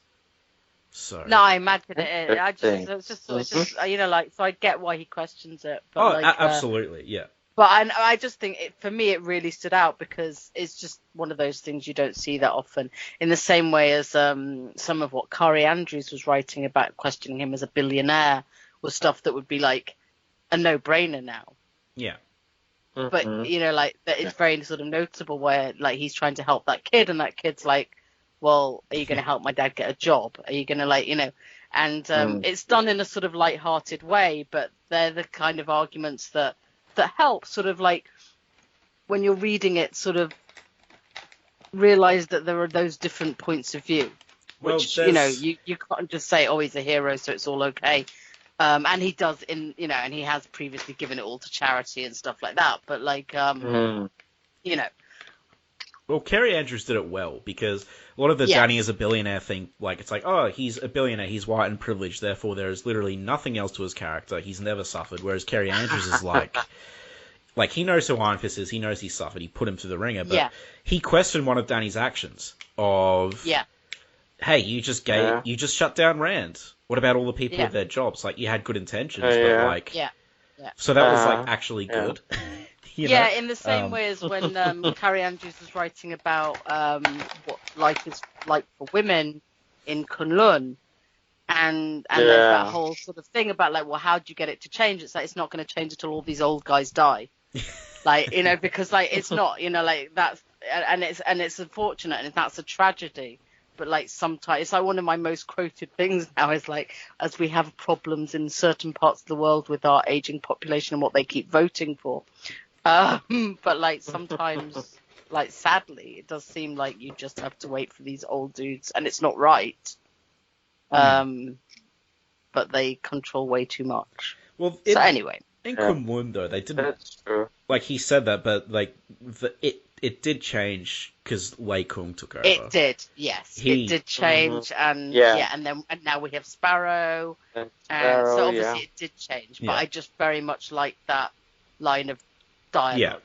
So No, I imagine it. It's just, you know, like, so I get why he questions it. But absolutely, yeah. But I just think, for me, it really stood out because it's just one of those things you don't see that often. In the same way as some of what Kari Andrews was writing about questioning him as a billionaire was stuff that would be like a no-brainer now. Yeah. But, you know, like, that it's very sort of noticeable where, like, he's trying to help that kid, and that kid's like, well, are you going to help my dad get a job? Are you going to, like, you know... And it's done in a sort of light-hearted way, but they're the kind of arguments that help sort of, like, when you're reading it, sort of realize that there are those different points of view, which, you know, you can't just say, oh, he's a hero, so it's all okay. And he does, you know, and he has previously given it all to charity and stuff like that. But, like, you know. Well, Kerry Andrews did it well, because a lot of the Danny is a billionaire thing, like, it's like, oh, he's a billionaire, he's white and privileged, therefore there is literally nothing else to his character, he's never suffered, whereas Kerry Andrews is like, he knows who Iron Fist is, he knows he suffered, he put him through the ringer, but he questioned one of Danny's actions of, hey, you just shut down Rand. What about all the people with their jobs? Like, you had good intentions, but, like... So that was, like, actually good. You know? In the same way as when Carrie Andrews was writing about what life is like for women in Kunlun, and there's that whole sort of thing about, like, well, how do you get it to change? It's like, it's not going to change until all these old guys die. Like, you know, because, like, it's not, you know, like, that's, and it's unfortunate, and that's a tragedy. But, like, sometimes, it's like one of my most quoted things now is, like, as we have problems in certain parts of the world with our aging population and what they keep voting for. But, like, sometimes, like, sadly, it does seem like you just have to wait for these old dudes, and it's not right. But they control way too much. Well, so anyway. In Kunlun, though, they didn't... That's true. Like, he said that, but, like, it did change because Lei Kung took over. It did, yes. It did change, and now we have Sparrow. And so obviously it did change, but I just very much like that line of dialogue.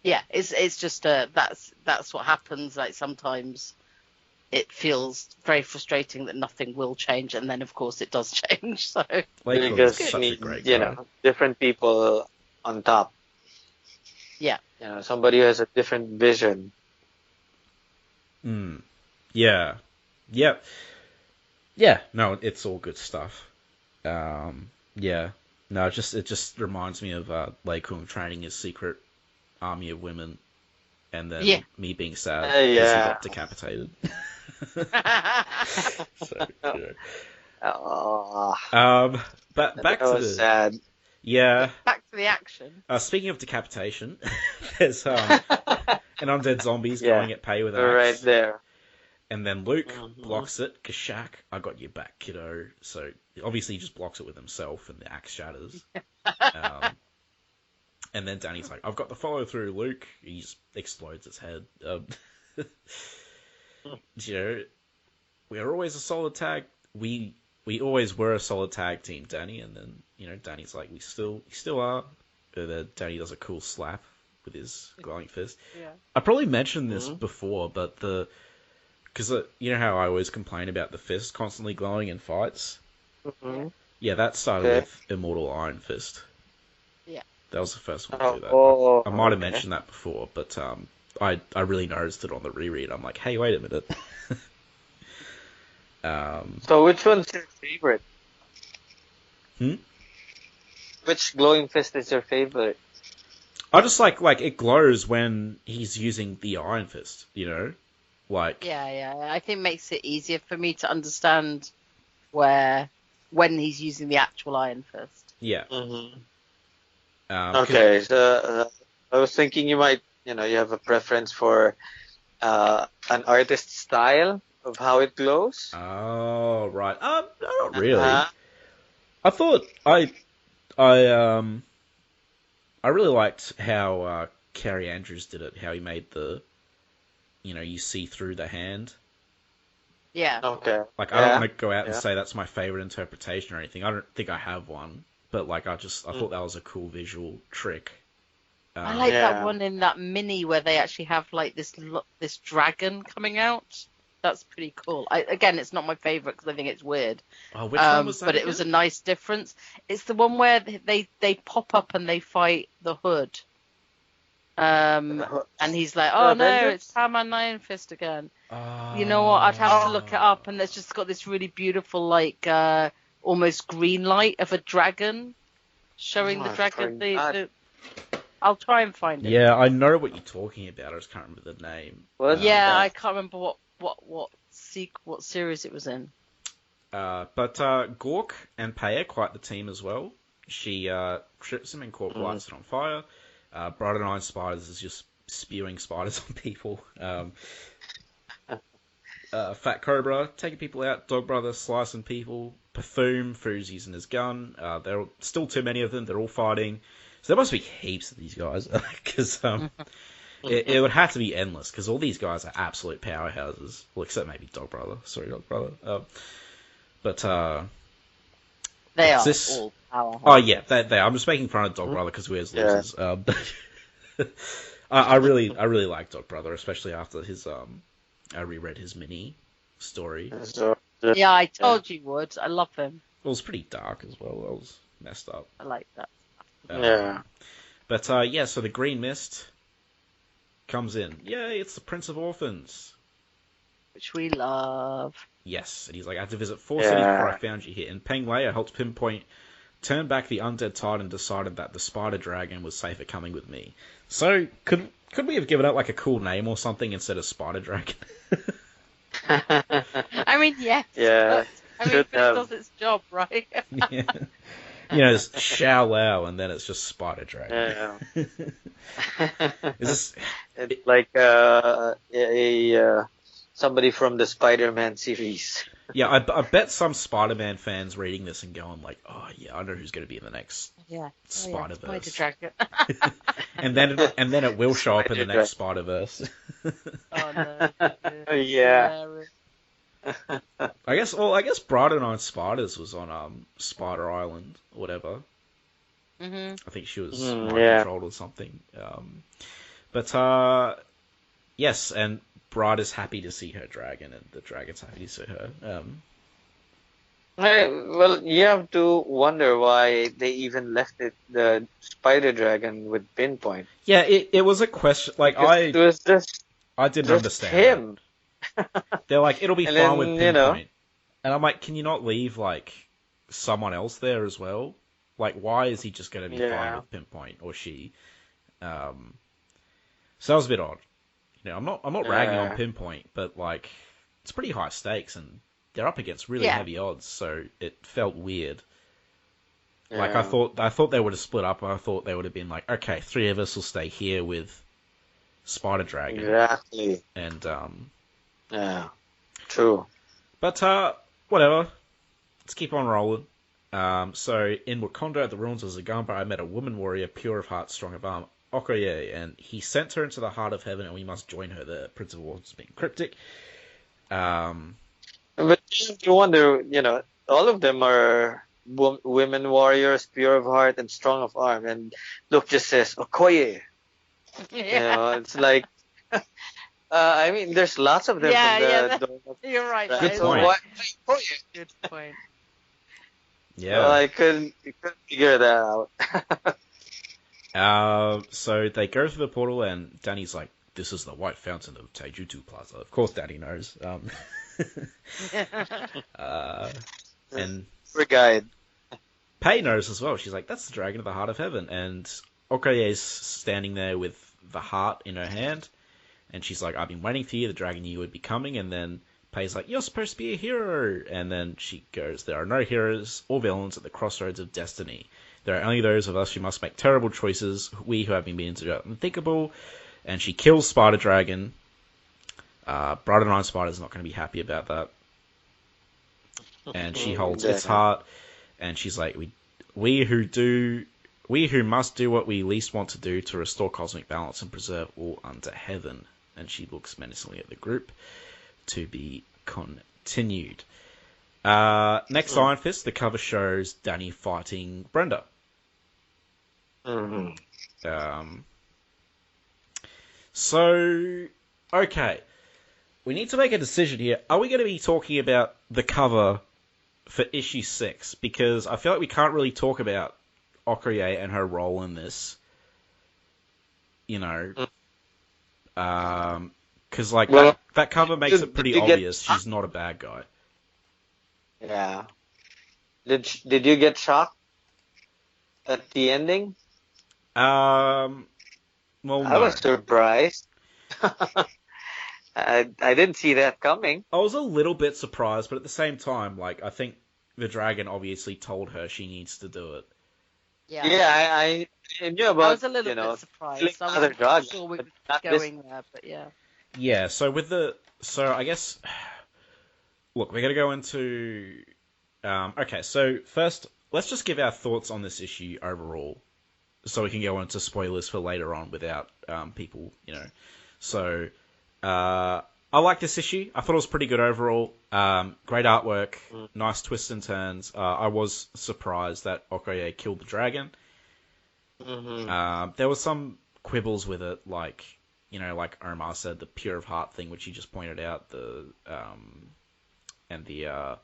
Yeah, it's just that's what happens. Like, sometimes it feels very frustrating that nothing will change, and then of course it does change. So because such a great guy. Know, different people on top. Yeah. You know, somebody who has a different vision. Yeah. Yep. Yeah. No, it's all good stuff. Yeah. No, it just reminds me of Lei Kung training his secret army of women, and then me being sad because he got decapitated. So, but back to the sad. Yeah. Back to the action. Speaking of decapitation, there's an undead zombies going at Pei with an axe. Right there. And then Luke blocks it. Kashak, I got your back, kiddo. So obviously he just blocks it with himself, and the axe shatters. And then Danny's like, I've got the follow through, Luke. He just explodes his head. You know, we are always a solid tag. We always were a solid tag team, Danny. And then, you know, Danny's like, we still are. And then Danny does a cool slap with his glowing fist. Yeah. I probably mentioned this before, but because you know how I always complain about the fist constantly glowing in fights? Mm-hmm. Yeah, that started with Immortal Iron Fist. Yeah. That was the first one to do that. I might have mentioned that before, but I really noticed it on the reread. I'm like, hey, wait a minute. So which one's your favorite? Which glowing fist is your favorite? I just like it glows when he's using the Iron Fist, you know? Like Yeah. I think it makes it easier for me to understand when he's using the actual Iron Fist. Yeah. Okay, so I was thinking you might, you have a preference for an artist's style of how it glows. Oh, right. Not really. I thought I really liked how Kerry Andrews did it. How he made you see through the hand. Yeah. Okay. Like I don't want to go out and say that's my favorite interpretation or anything. I don't think I have one, but like I thought that was a cool visual trick. I like that one in that mini where they actually have like this dragon coming out. That's pretty cool. Again, it's not my favorite because I think it's weird. Oh, which one was that? But again? It was a nice difference. It's the one where they pop up and they fight the Hood. And he's like, oh no, it's Hammer Iron Fist again. You know what? I'd have to look it up, and it's just got this really beautiful, like almost green light of a dragon showing the dragon. I'll try and find it. Yeah, I know what you're talking about. I just can't remember the name. I can't remember what series it was in. But Gork and Pei are quite the team as well. She trips him and Gork lights it on fire. Bright and Iron Spiders is just spewing spiders on people. Fat Cobra taking people out. Dog Brother slicing people. Pathoom, Fu's using his gun. There are still too many of them. They're all fighting. So there must be heaps of these guys, because it would have to be endless, because all these guys are absolute powerhouses. Well, except maybe Dog Brother. Sorry, Dog Brother. But they are all powerhouses. Oh yeah, they are. I'm just making fun of Dog Brother because we're losers. I really like Dog Brother, especially after his I reread his mini story. Yeah, I told you would. I love him. It was pretty dark as well. It was messed up. I like that. But so the Green Mist comes in. Yay, it's the Prince of Orphans. Which we love. Yes, and he's like, I had to visit 4 cities before I found you here. And Peng Lei, I helped pinpoint, turned back the undead tide and decided that the spider dragon was safer coming with me. So, could we have given it like a cool name or something instead of Spider Dragon? I mean, yes. Yeah. It does its job, right? Yeah. It's Xiao Lao, and then it's just Spider Dragon. It's like somebody from the Spider-Man series. Yeah, I bet some Spider-Man fans reading this and going like, "Oh yeah, I know who's going to be in the next Spider-Verse." Spider Dragon. and then it will show up in the next Spider-Verse. Oh no! Yeah. I guess Bright and Iron Spiders was on Spider Island or whatever. Mm-hmm. I think she was controlled or something. Yes, and Bright is happy to see her dragon, and the dragon's happy to see her. Well, you have to wonder why they even left the spider dragon with Pinpoint. Yeah, it was a question. Like it was just I didn't understand him. They're like, it'll be fine with Pinpoint. And I'm like, can you not leave, like, someone else there as well? Like, why is he just going to be fine with Pinpoint, or she? So that was a bit odd. I'm not ragging on Pinpoint, but, like, it's pretty high stakes, and they're up against really heavy odds, so it felt weird. Yeah. Like, I thought they would have split up, and I thought they would have been like, okay, 3 of us will stay here with Spider Dragon. Exactly. And, True. But whatever. Let's keep on rolling. So in Wakanda at the ruins of Zagamba, I met a woman warrior, pure of heart, strong of arm, Okoye, and he sent her into the heart of heaven, and we must join her there. Prince of Worlds being cryptic. But you wonder, all of them are women warriors, pure of heart and strong of arm, and Luke just says Okoye. Yeah. It's like, I mean, there's lots of them from the you're right. Good so point. why Okoye? Good point. Yeah. So I couldn't figure that out. So they go through the portal, and Danny's like, "This is the White Fountain of Taijutsu Plaza." Of course, Danny knows. And We're guide. Pei knows as well. She's like, "That's the dragon of the heart of heaven." And Okoye's standing there with the heart in her hand, and she's like, "I've been waiting for you. The dragon knew you would be coming." And then Pei's like, "You're supposed to be a hero." And then she goes, "There are no heroes or villains at the crossroads of destiny. There are only those of us who must make terrible choices, we who have been meaning to do unthinkable." And she kills Spider Dragon. Bright and Iron Spider's not going to be happy about that. And she holds its heart, and she's like, we who must do what we least want to do to restore cosmic balance and preserve all under heaven." And she looks menacingly at the group. To be continued. Next Iron Fist, the cover shows Danny fighting Brenda. So, okay. We need to make a decision here. Are we going to be talking about the cover for issue 6? Because I feel like we can't really talk about Okoye and her role in this. Because that cover makes it pretty obvious she's not a bad guy. Yeah. Did you get shocked at the ending? Well, no. I was surprised. I didn't see that coming. I was a little bit surprised, but at the same time, I think the dragon obviously told her she needs to do it. Yeah. Yeah, I knew about, I was a little bit surprised. I wasn't sure we were going there, but yeah. Yeah, so I guess, look, we're going to go into, okay, so first, let's just give our thoughts on this issue overall, so we can go into spoilers for later on without people, So, I like this issue. I thought it was pretty good overall. Great artwork, nice twists and turns. I was surprised that Okoye killed the dragon. There was some quibbles with it, like Omar said, the pure of heart thing, which you just pointed out, and what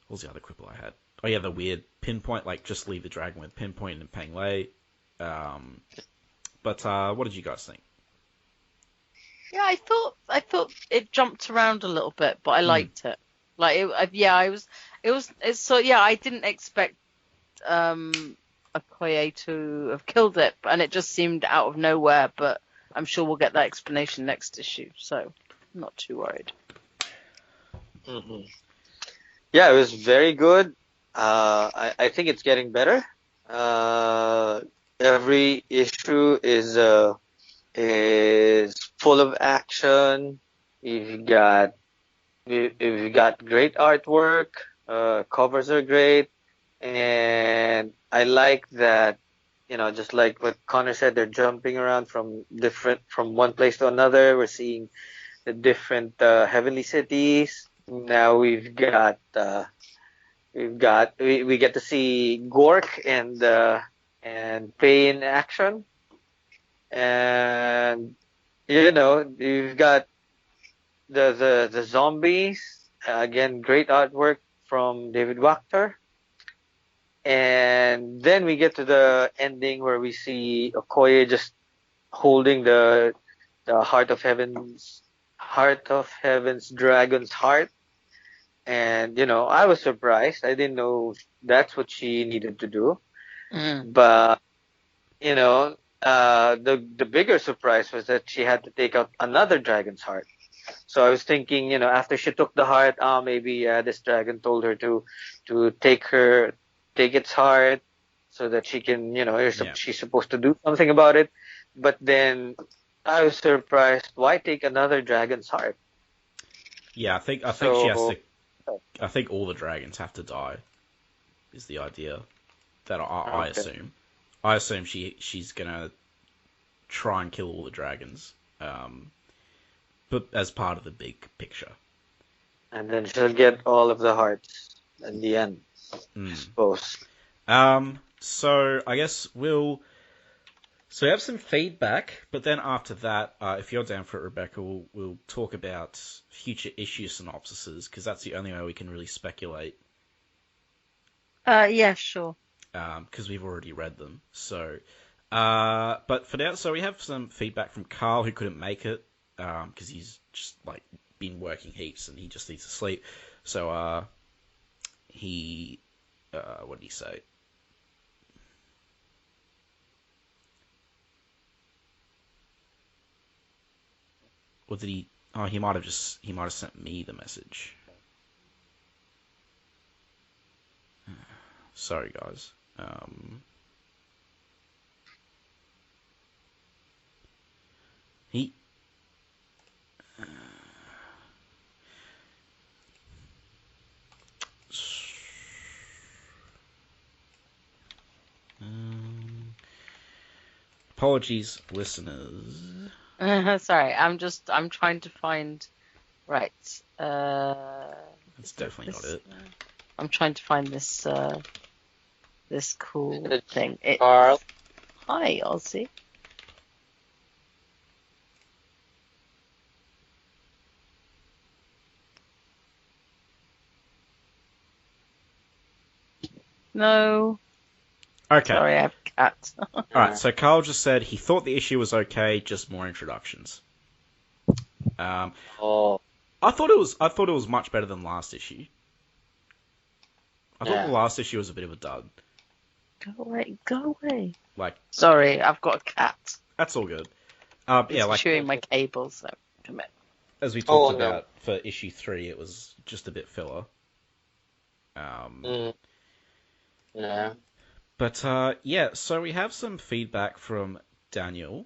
was the other quibble I had? Oh yeah, the weird pinpoint, just leave the dragon with pinpoint and Peng Lei. But what did you guys think? Yeah, I thought it jumped around a little bit, but I liked it. I didn't expect Okoye to have killed it, and it just seemed out of nowhere, but I'm sure we'll get that explanation next issue, so I'm not too worried. Yeah, it was very good. I think it's getting better. Every issue is full of action. You've got great artwork. Covers are great, and I like that. Just like what Connor said, they're jumping around from one place to another. We're seeing the different heavenly cities. Now we get to see Gork and Pei in action, and you've got the zombies again. Great artwork from David Wachter. And then we get to the ending where we see Okoye just holding the heart of heaven's dragon's heart. And, I was surprised. I didn't know that's what she needed to do. But, the bigger surprise was that she had to take out another dragon's heart. So I was thinking, after she took the heart, maybe this dragon told her to take its heart so that she can, she's supposed to do something about it. But then I was surprised, why take another dragon's heart? Yeah, I think So, she has to. I think all the dragons have to die. Is the idea that I okay. assume. I assume she's gonna try and kill all the dragons, but as part of the big picture. And then she'll get all of the hearts at the end, I suppose. So I guess So we have some feedback, but then after that, if you're down for it, Rebecca, we'll talk about future issue synopsises, because that's the only way we can really speculate. Yeah, sure. Because we've already read them. So, but for now, so we have some feedback from Carl, who couldn't make it, because he's just like been working heaps and he just needs to sleep. So, what did he say? Or did he? Oh, he might have sent me the message. Sorry, guys. He. Apologies, listeners. Sorry, I'm trying to find. Right. That's definitely not it. I'm trying to find this this cool thing. Carl. Hi, Ozzy. No. Okay. Sorry, I have a cat. Alright, so Carl just said he thought the issue was okay, just more introductions. I thought it was much better than last issue. I thought the last issue was a bit of a dud. Go away. Like, sorry, I've got a cat. That's all good. It's chewing my cables, so come in. As we talked about for issue 3, it was just a bit filler. Yeah. But, so we have some feedback from Daniel.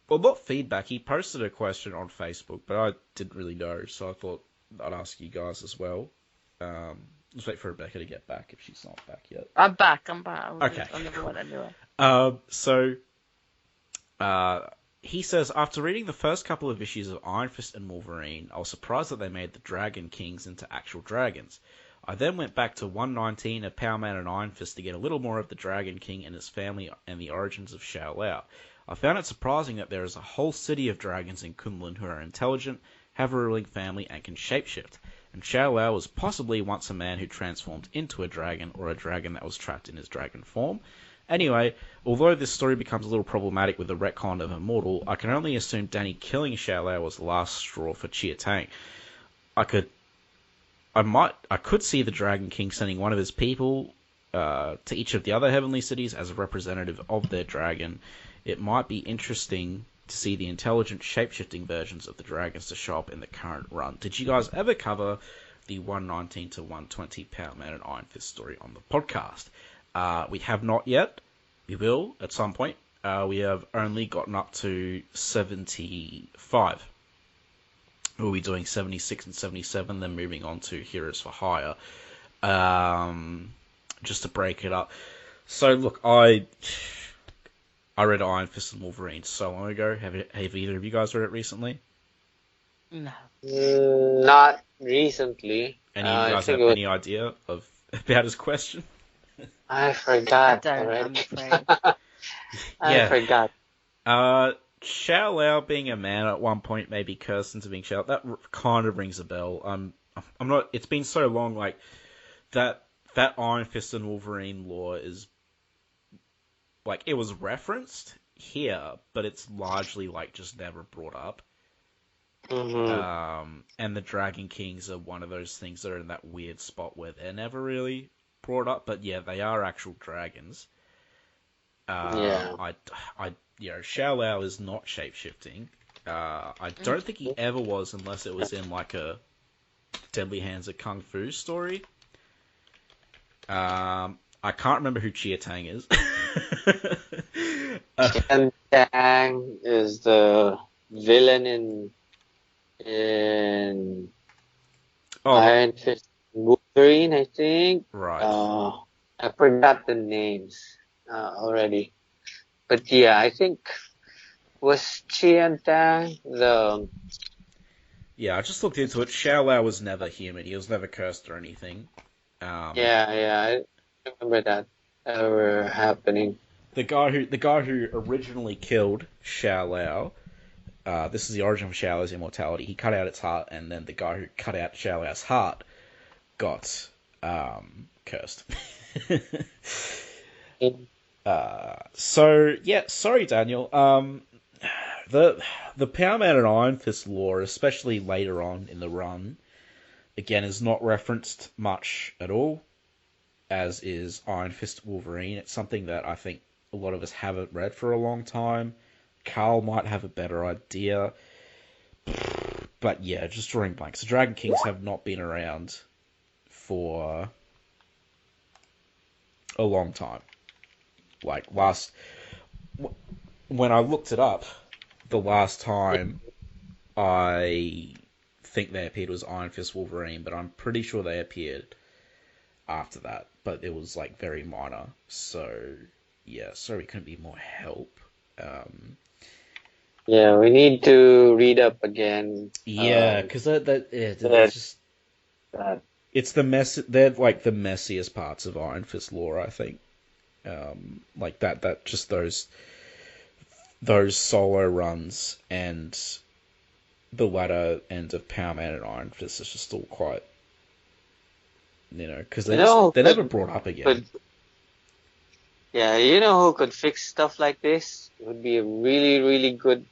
Well, not feedback, he posted a question on Facebook, but I didn't really know, so I thought I'd ask you guys as well. Let's wait for Rebecca to get back if she's not back yet. I'm back. Okay. I never went anywhere. He says, after reading the first couple of issues of Iron Fist and Wolverine, I was surprised that they made the Dragon Kings into actual dragons. I then went back to 119 of Power Man and Iron Fist to get a little more of the Dragon King and his family and the origins of Shao Lao. I found it surprising that there is a whole city of dragons in Kunlun who are intelligent, have a ruling family, and can shapeshift. And Shao Lao was possibly once a man who transformed into a dragon, or a dragon that was trapped in his dragon form. Anyway, although this story becomes a little problematic with the retcon of Immortal, I can only assume Danny killing Shao Lao was the last straw for Chia Tang. I could see the Dragon King sending one of his people to each of the other heavenly cities as a representative of their dragon. It might be interesting to see the intelligent shape-shifting versions of the dragons to show up in the current run. Did you guys ever cover the 119 to 120 Power Man and Iron Fist story on the podcast? We have not yet. We will at some point. We have only gotten up to 75. We'll be doing 76 and 77, then moving on to Heroes for Hire. Just to break it up. So, look, I read Iron Fist and Wolverine so long ago. Have either of you guys read it recently? No. Not recently. Any of you guys have any idea about his question? I forgot. I don't, already. I'm afraid. I forgot. Shao Lao being a man at one point, maybe cursed into being Shao. That kind of rings a bell. I'm not. It's been so long. Like that Iron Fist and Wolverine lore is like it was referenced here, but it's largely like just never brought up. Mm-hmm. And the Dragon Kings are one of those things that are in that weird spot where they're never really brought up, but yeah, they are actual dragons. Shao Lao is not shapeshifting. I don't think he ever was, unless it was in like a Deadly Hands of Kung Fu story. I can't remember who Chia Tang is. Chia Tang is the villain in and Iron Fist, Wolverine, I think. Right. I forgot the names already. But yeah, I think was Qian Tang the... Yeah, I just looked into it. Xiao Lao was never human. He was never cursed or anything. Yeah, I remember that ever happening. The guy who originally killed Xiao Lao, this is the origin of Xiao Lao's immortality. He cut out its heart, and then the guy who cut out Xiao Lao's heart got cursed. So yeah, sorry, Daniel. The Power Man and Iron Fist lore, especially later on in the run, again is not referenced much at all, as is Iron Fist Wolverine. It's something that I think a lot of us haven't read for a long time. Carl might have a better idea. But yeah, just drawing blanks. The Dragon Kings have not been around for a long time. Like, when I looked it up, the last time I think they appeared was Iron Fist Wolverine, but I'm pretty sure they appeared after that, but it was like very minor. So yeah, sorry, couldn't be more help. Yeah, we need to read up again. Yeah, because just it's the mess. They're like the messiest parts of Iron Fist lore, I think. Like that just those solo runs and the latter end of Power Man and Iron Fist is just all quite, because they're never brought up again. Yeah, you know who could fix stuff like this? It would be a really, really good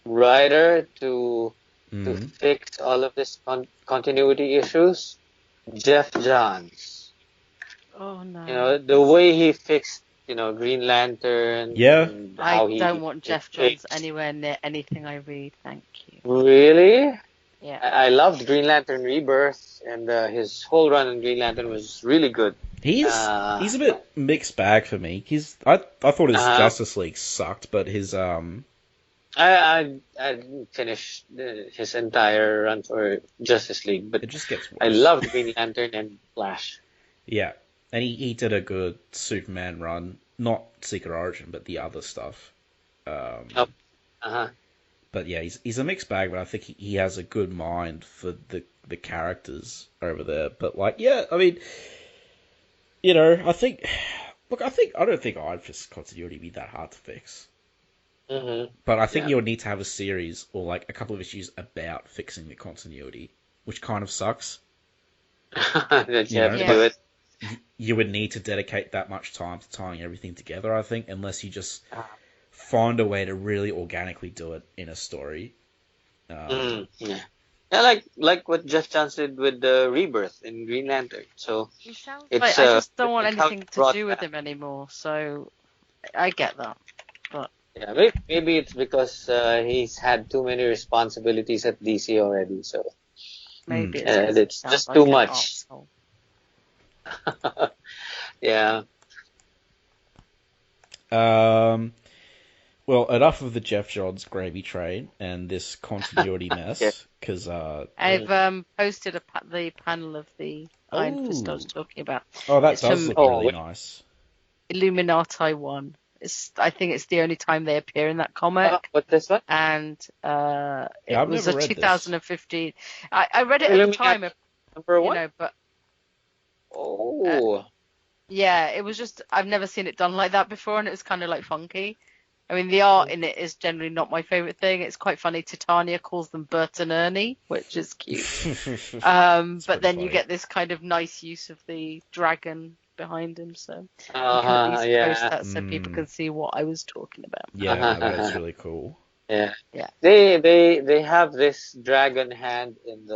writer to fix all of this continuity issues. Jeff Johns. Oh no. You know, the way he fixed, Green Lantern. Yeah. I don't want Jeff Johns anywhere near anything I read, thank you. Really? Yeah. I loved Green Lantern Rebirth, and his whole run in Green Lantern was really good. He's a bit mixed bag for me. I thought his Justice League sucked, but his I didn't finish his entire run for Justice League, but it just gets worse. I loved Green Lantern and Flash. Yeah, and he did a good Superman run, not Secret Origin, but the other stuff. But yeah, he's a mixed bag, but I think he has a good mind for the characters over there. But like, yeah, I mean, I don't think Iron Fist continuity would be that hard to fix. Mm-hmm. But I think you would need to have a series or like a couple of issues about fixing the continuity, which kind of sucks. That you have to do it. You would need to dedicate that much time to tying everything together, I think, unless you just find a way to really organically do it in a story. Yeah, like what Jeff Johns did with the Rebirth in Green Lantern. So I just don't want anything to do with him anymore. So I get that, but yeah, maybe it's because he's had too many responsibilities at DC already. So maybe it's just too much. Yeah. Well, enough of the Jeff Johns gravy train and this continuity mess, because I've posted the panel of the Iron Fist I was talking about. Oh, that does look really nice. Illuminati 1. I think it's the only time they appear in that comic. What's this one? And it was a 2015. I read it at the time. Number 1? But yeah, it was just I've never seen it done like that before, and it was kind of like funky. I mean, the art in it is generally not my favourite thing. It's quite funny. Titania calls them Bert and Ernie, which is cute. But then you get this kind of nice use of the dragon behind him, so you can at least post that so people can see what I was talking about. Yeah, that's really cool. Yeah. They have this dragon hand in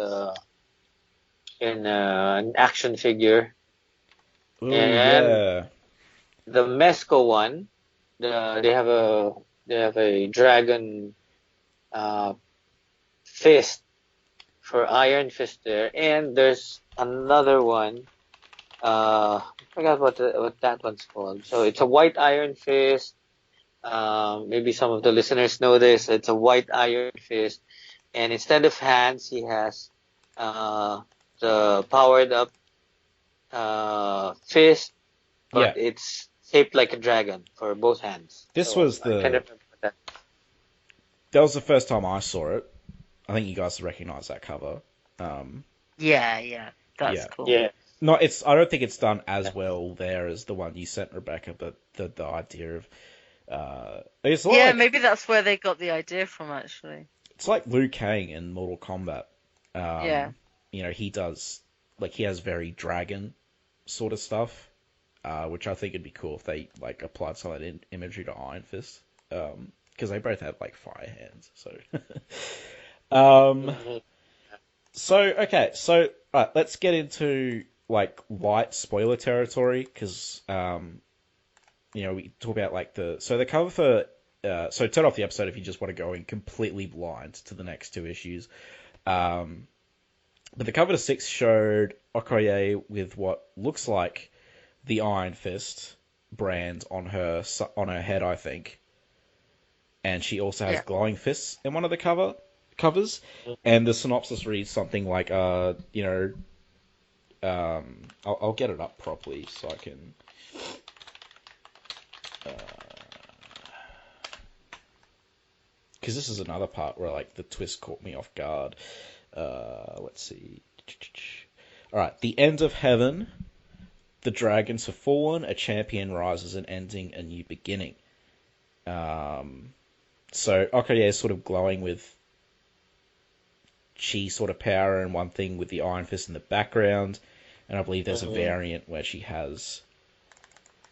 an action figure. Ooh, and the Mesco one, they have a dragon fist for Iron Fist there, and there's another one. I forgot what that one's called. So it's a white Iron Fist. Maybe some of the listeners know this. It's a white Iron Fist and instead of hands, he has the powered up fist, but it's shaped like a dragon for both hands. This was the. I can't remember that. That was the first time I saw it. I think you guys recognize that cover. Yeah, that's cool. Yeah. No, I don't think it's done as well there as the one you sent, Rebecca, but the idea of it's like, maybe that's where they got the idea from, actually. It's like Liu Kang in Mortal Kombat. You know, he does, like, he has very dragon sort of stuff, which I think would be cool if they, like, applied some of that imagery to Iron Fist, because they both have, like, fire hands, so. So, right, let's get into, like, light spoiler territory, because, you know, we talk about, like, the cover for, so turn off the episode if you just want to go in completely blind to the next two issues. But the cover to 6 showed Okoye with what looks like the Iron Fist brand on her head, I think. And she also has glowing fists in one of the covers. And the synopsis reads something like, you know, I'll get it up properly so I can. Because this is another part where, like, the twist caught me off guard. Let's see. Alright, the end of heaven. The dragons have fallen. A champion rises, and ending a new beginning. So Okoye is sort of glowing with chi sort of power and one thing with the Iron Fist in the background. And I believe there's a variant where she has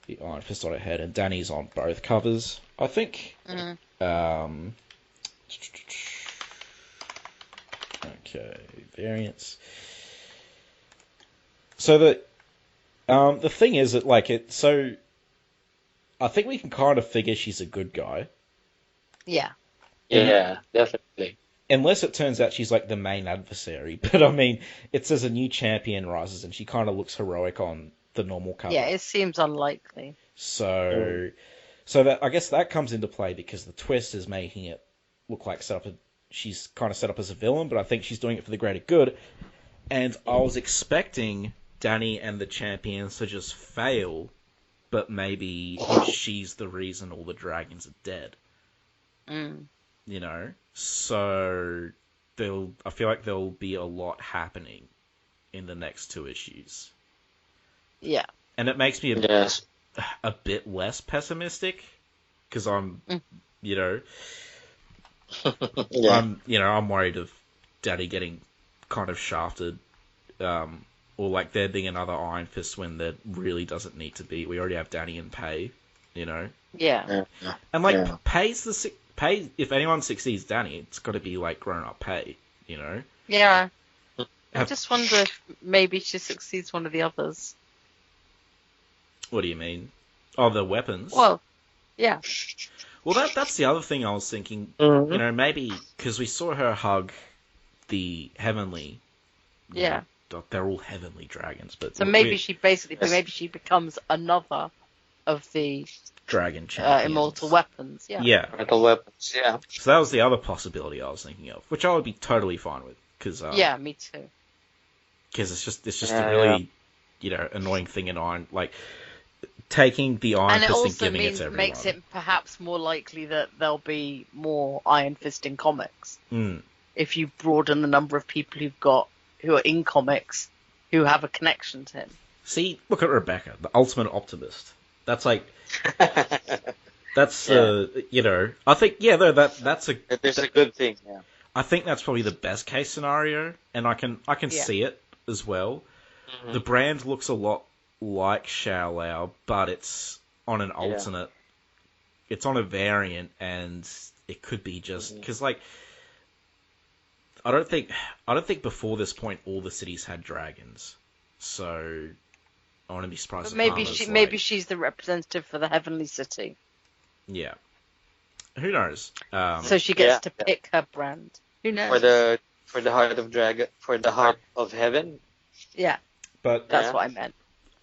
the Iron Fist on her head, and Danny's on both covers, I think. Okay, variants. So the thing is that, like, so I think we can kind of figure she's a good guy. Yeah. Yeah, definitely. Unless it turns out she's, like, the main adversary. But, I mean, it says a new champion rises, and she kind of looks heroic on the normal cover. Yeah, it seems unlikely. So that, I guess that comes into play because the twist is making it look like she's kind of set up as a villain, but I think she's doing it for the greater good. And I was expecting Danny and the champions to just fail, but maybe she's the reason all the dragons are dead. You know? So I feel like there'll be a lot happening in the next two issues. Yeah. And it makes me a bit less pessimistic, because I'm, you know... I'm worried of Daddy getting kind of shafted, or like there being another Iron Fist when there really doesn't need to be. We already have Danny and Pei, you know. Yeah. And like Pei, if anyone succeeds Danny, it's got to be like grown up Pei, you know. Yeah. I just wonder if maybe she succeeds one of the others. What do you mean? Oh, the weapons. Well, yeah. Well, that's the other thing I was thinking. You know, maybe because we saw her hug the heavenly. Yeah. They're all heavenly dragons, but so maybe she becomes another of the dragon champions. immortal weapons. Yeah. Immortal weapons. Yeah. So that was the other possibility I was thinking of, which I would be totally fine with, because yeah, me too. Because it's just a really you know, annoying thing in Iron, like. Taking the Iron Fist and giving it to everyone. Makes it perhaps more likely that there'll be more Iron Fist in comics. If you broaden the number of people who are in comics who have a connection to him. See, look at Rebecca, the ultimate optimist. That's like, that's you know, I think that's a good thing. Yeah, I think that's probably the best case scenario, and I can see it as well. The brand looks a lot like Xiao Lao, but it's on an alternate. It's on a variant, and it could be just because, like, I don't think before this point all the cities had dragons, so I want to be surprised. But maybe she's the representative for the Heavenly City. Yeah, who knows? So she gets to pick her brand. Who knows? For the heart of heaven. Yeah, but that's what I meant.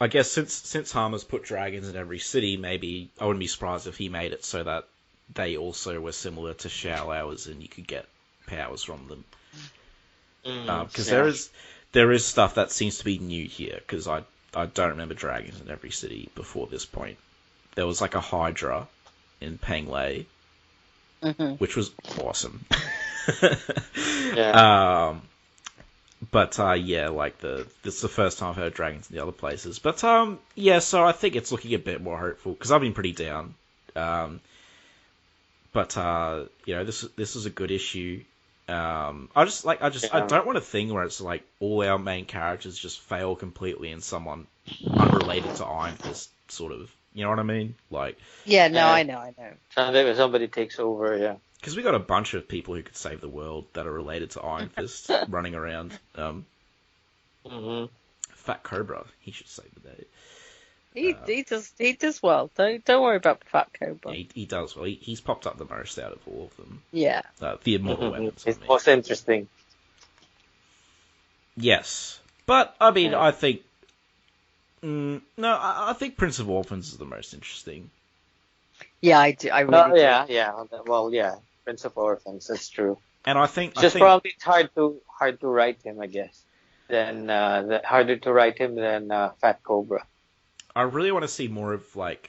I guess since Hama's put dragons in every city, maybe I wouldn't be surprised if he made it so that they also were similar to Xiao Lao's, and you could get powers from them. Because Yeah. there is stuff that seems to be new here, because I don't remember dragons in every city before this point. There was like a Hydra in Penglay, which was awesome. Yeah. But yeah, like this is the first time I've heard dragons in the other places. But yeah, so I think it's looking a bit more hopeful, because I've been pretty down. But you know, this is a good issue. I don't want a thing where it's like all our main characters just fail completely and someone unrelated to Iron Fist sort of, you know what I mean? Like, yeah, no, I know. Somebody takes over, yeah. Because we got a bunch of people who could save the world that are related to Iron Fist running around. Fat Cobra, he should save the day. He does well. Don't worry about Fat Cobra. Yeah, he does well. He's popped up the most out of all of them. Yeah. The immortal weapons. It's most interesting. Yes, but I mean, I think I think Prince of Orphans is the most interesting. Yeah, I do. I really do. Yeah. Well, yeah, Prince of Orphans. That's true. And I think probably it's hard to write him, I guess. Harder to write him than Fat Cobra. I really want to see more of like,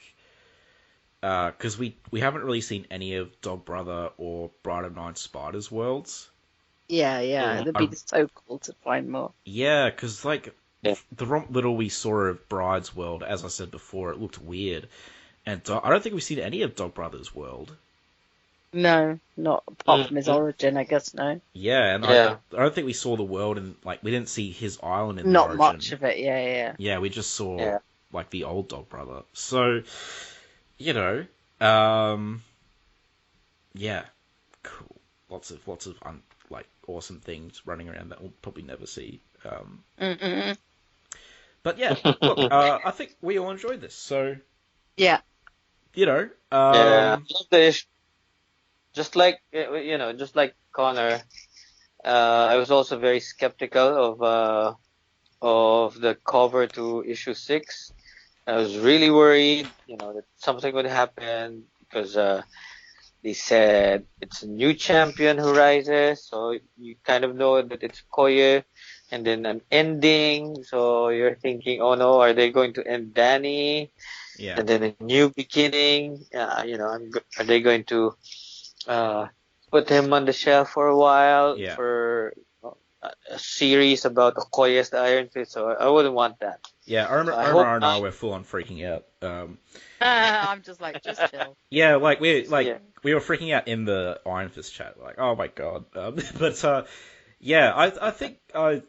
because we haven't really seen any of Dog Brother or Bride of Nine Spiders worlds. Yeah. It'd be so cool to find more. Yeah, because like the little we saw of Bride's world, as I said before, it looked weird, and I don't think we've seen any of Dog Brother's world. No, not apart from his origin, I guess. No. Yeah, and I don't think we saw the world, and like we didn't see his island in the origin. Not much of it. Yeah. Yeah, we just saw like the old Dog Brother. So, you know, yeah, cool. Lots of like awesome things running around that we'll probably never see. But yeah, look, I think we all enjoyed this. So yeah, you know, just like Connor, I was also very skeptical of the cover to issue 6. I was really worried, that something would happen because they said it's a new champion who rises, so you kind of know that it's Koye, and then an ending, so you're thinking, oh no, are they going to end Danny? Yeah. And then a new beginning. Are they going to put him on the shelf for a while for a series about Okoye's the Iron Fist? So I wouldn't want that. Yeah, Omar and I were full on freaking out. I'm just like, just chill. Yeah, like we were freaking out in the Iron Fist chat, like, oh my god. But yeah, I think I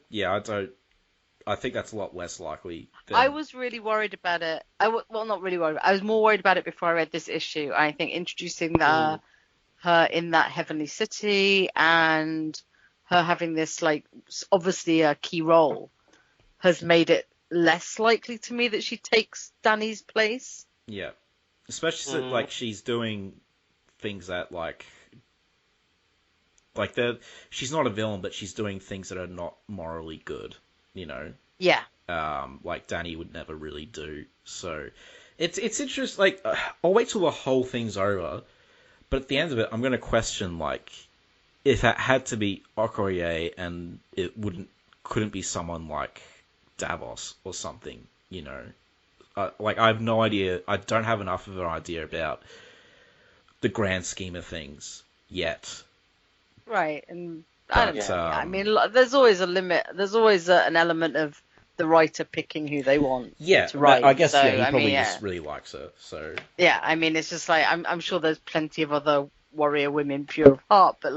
think that's a lot less likely. I was really worried about it. Not really worried. I was more worried about it before I read this issue. I think introducing her in that heavenly city and her having this, like, obviously a key role has made it less likely to me that she takes Danny's place. Yeah. Especially like she's doing things that like she's not a villain, but she's doing things that are not morally good, Yeah. Like Danny would never really do. So it's interesting. Like I'll wait till the whole thing's over, but at the end of it, I'm going to question like if it had to be Okoye and it couldn't be someone like Davos or something. Like I have no idea. I don't have enough of an idea about the grand scheme of things yet. Right, and I don't know. I mean, there's always a limit. There's always an element of the writer picking who they want to write. I guess so, he probably just really likes her. So yeah, I mean, it's just like I'm sure there's plenty of other warrior women pure of heart, but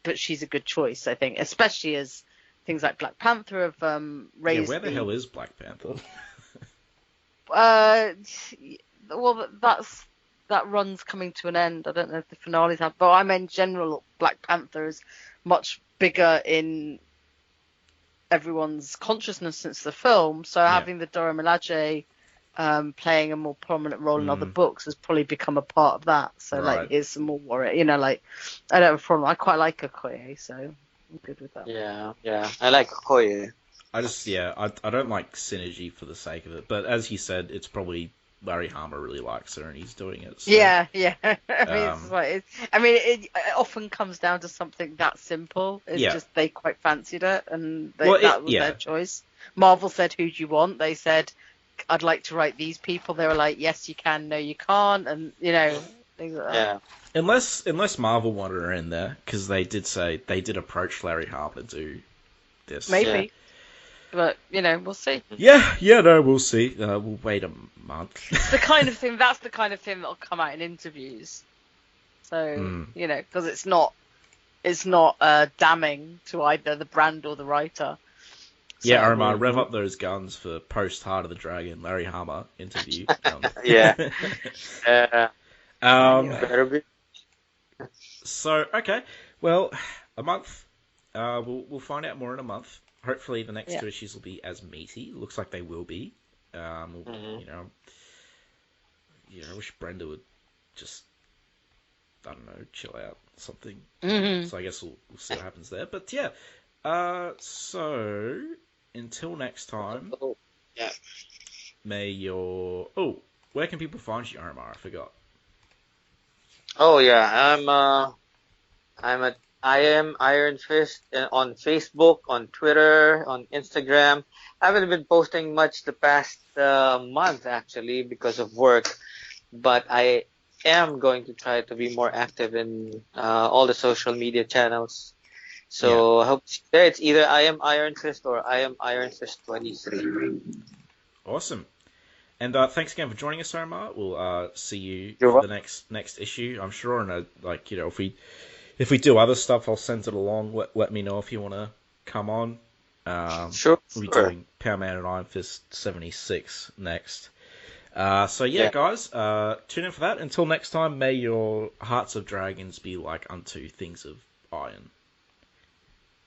but she's a good choice, I think, especially as things like Black Panther have raised. Yeah, where the hell is Black Panther? Well, that run's coming to an end. I don't know if the finales have, but I mean, in general, Black Panther is much bigger in everyone's consciousness since the film. So having the Dora Milaje playing a more prominent role in other books has probably become a part of that. So like, here's some more warrior. Like I don't have a problem. I quite like Okoye, so I'm good with that. Yeah, I like Okoye. I just I don't like synergy for the sake of it. But as you said, it's probably Larry Hama really likes her and he's doing it. So, yeah. I mean, it often comes down to something that simple. It's just they quite fancied it, and that was their choice. Marvel said, "Who do you want?" They said, "I'd like to write these people." They were like, "Yes, you can. No, you can't," and things like that. Yeah. Unless Marvel wanted her in there, because they did approach Larry Hama to do this. Maybe. But, we'll see. No, we'll see. We'll wait a month. That's the kind of thing that'll come out in interviews. So, because it's not damning to either the brand or the writer. So, yeah, Omar, rev up those guns for post Heart of the Dragon, Larry Hama interview. Yeah. Better be. So, okay. Well, a month. We'll find out more in a month. Hopefully the next 2 issues will be as meaty. Looks like they will be. I wish Brenda would just, I don't know, chill out or something. Mm-hmm. So I guess we'll see what happens there. But yeah, so until next time. May your... Oh, where can people find you, Omar? I forgot. Oh yeah, I am Iron Fist on Facebook, on Twitter, on Instagram. I haven't been posting much the past month actually because of work, but I am going to try to be more active in all the social media channels. So I hope it's either I am Iron Fist or I am Iron Fist 23. Awesome. And thanks again for joining us, Omar. We'll see you for the next issue. I'm sure, and if we do other stuff, I'll send it along. Let me know if you want to come on. Sure. We'll be doing Power Man and Iron Fist 76 next. Guys, tune in for that. Until next time, may your hearts of dragons be like unto things of iron.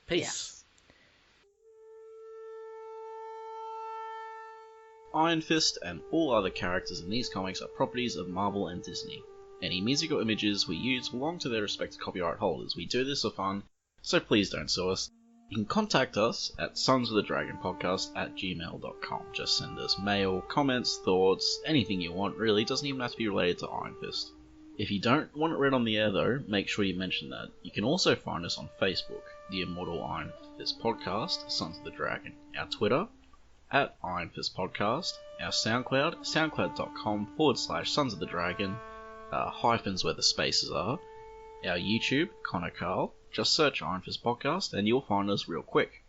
Peace. Yes. Iron Fist and all other characters in these comics are properties of Marvel and Disney. Any music or images we use belong to their respective copyright holders. We do this for fun, so please don't sue us. You can contact us at sonsofthedragonpodcast@gmail.com. Just send us mail, comments, thoughts, anything you want really. It doesn't even have to be related to Iron Fist. If you don't want it read on the air though, make sure you mention that. You can also find us on Facebook, the Immortal Iron Fist Podcast, Sons of the Dragon. Our Twitter, at Iron Fist Podcast. Our SoundCloud, soundcloud.com/Sons of the Dragon. Hyphens where the spaces are. Our YouTube, Connor Carl. Just search Iron Fist Podcast and you'll find us real quick.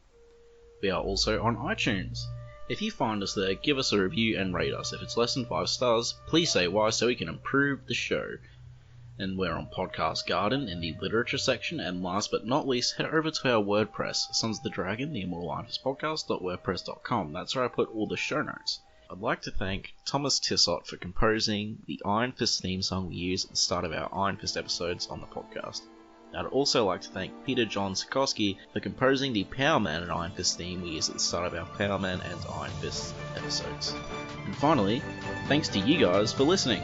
We are also on iTunes. If you find us there, give us a review and rate us. If it's less than 5 stars, please say why so we can improve the show. And we're on Podcast Garden in the literature section. And last but not least, head over to our WordPress, Sons of the Dragon, the Immortal Iron Fist Podcast.wordpress.com. That's where I put all the show notes. I'd like to thank Thomas Tissot for composing the Iron Fist theme song we use at the start of our Iron Fist episodes on the podcast. I'd also like to thank Peter John Sikosky for composing the Power Man and Iron Fist theme we use at the start of our Power Man and Iron Fist episodes. And finally, thanks to you guys for listening.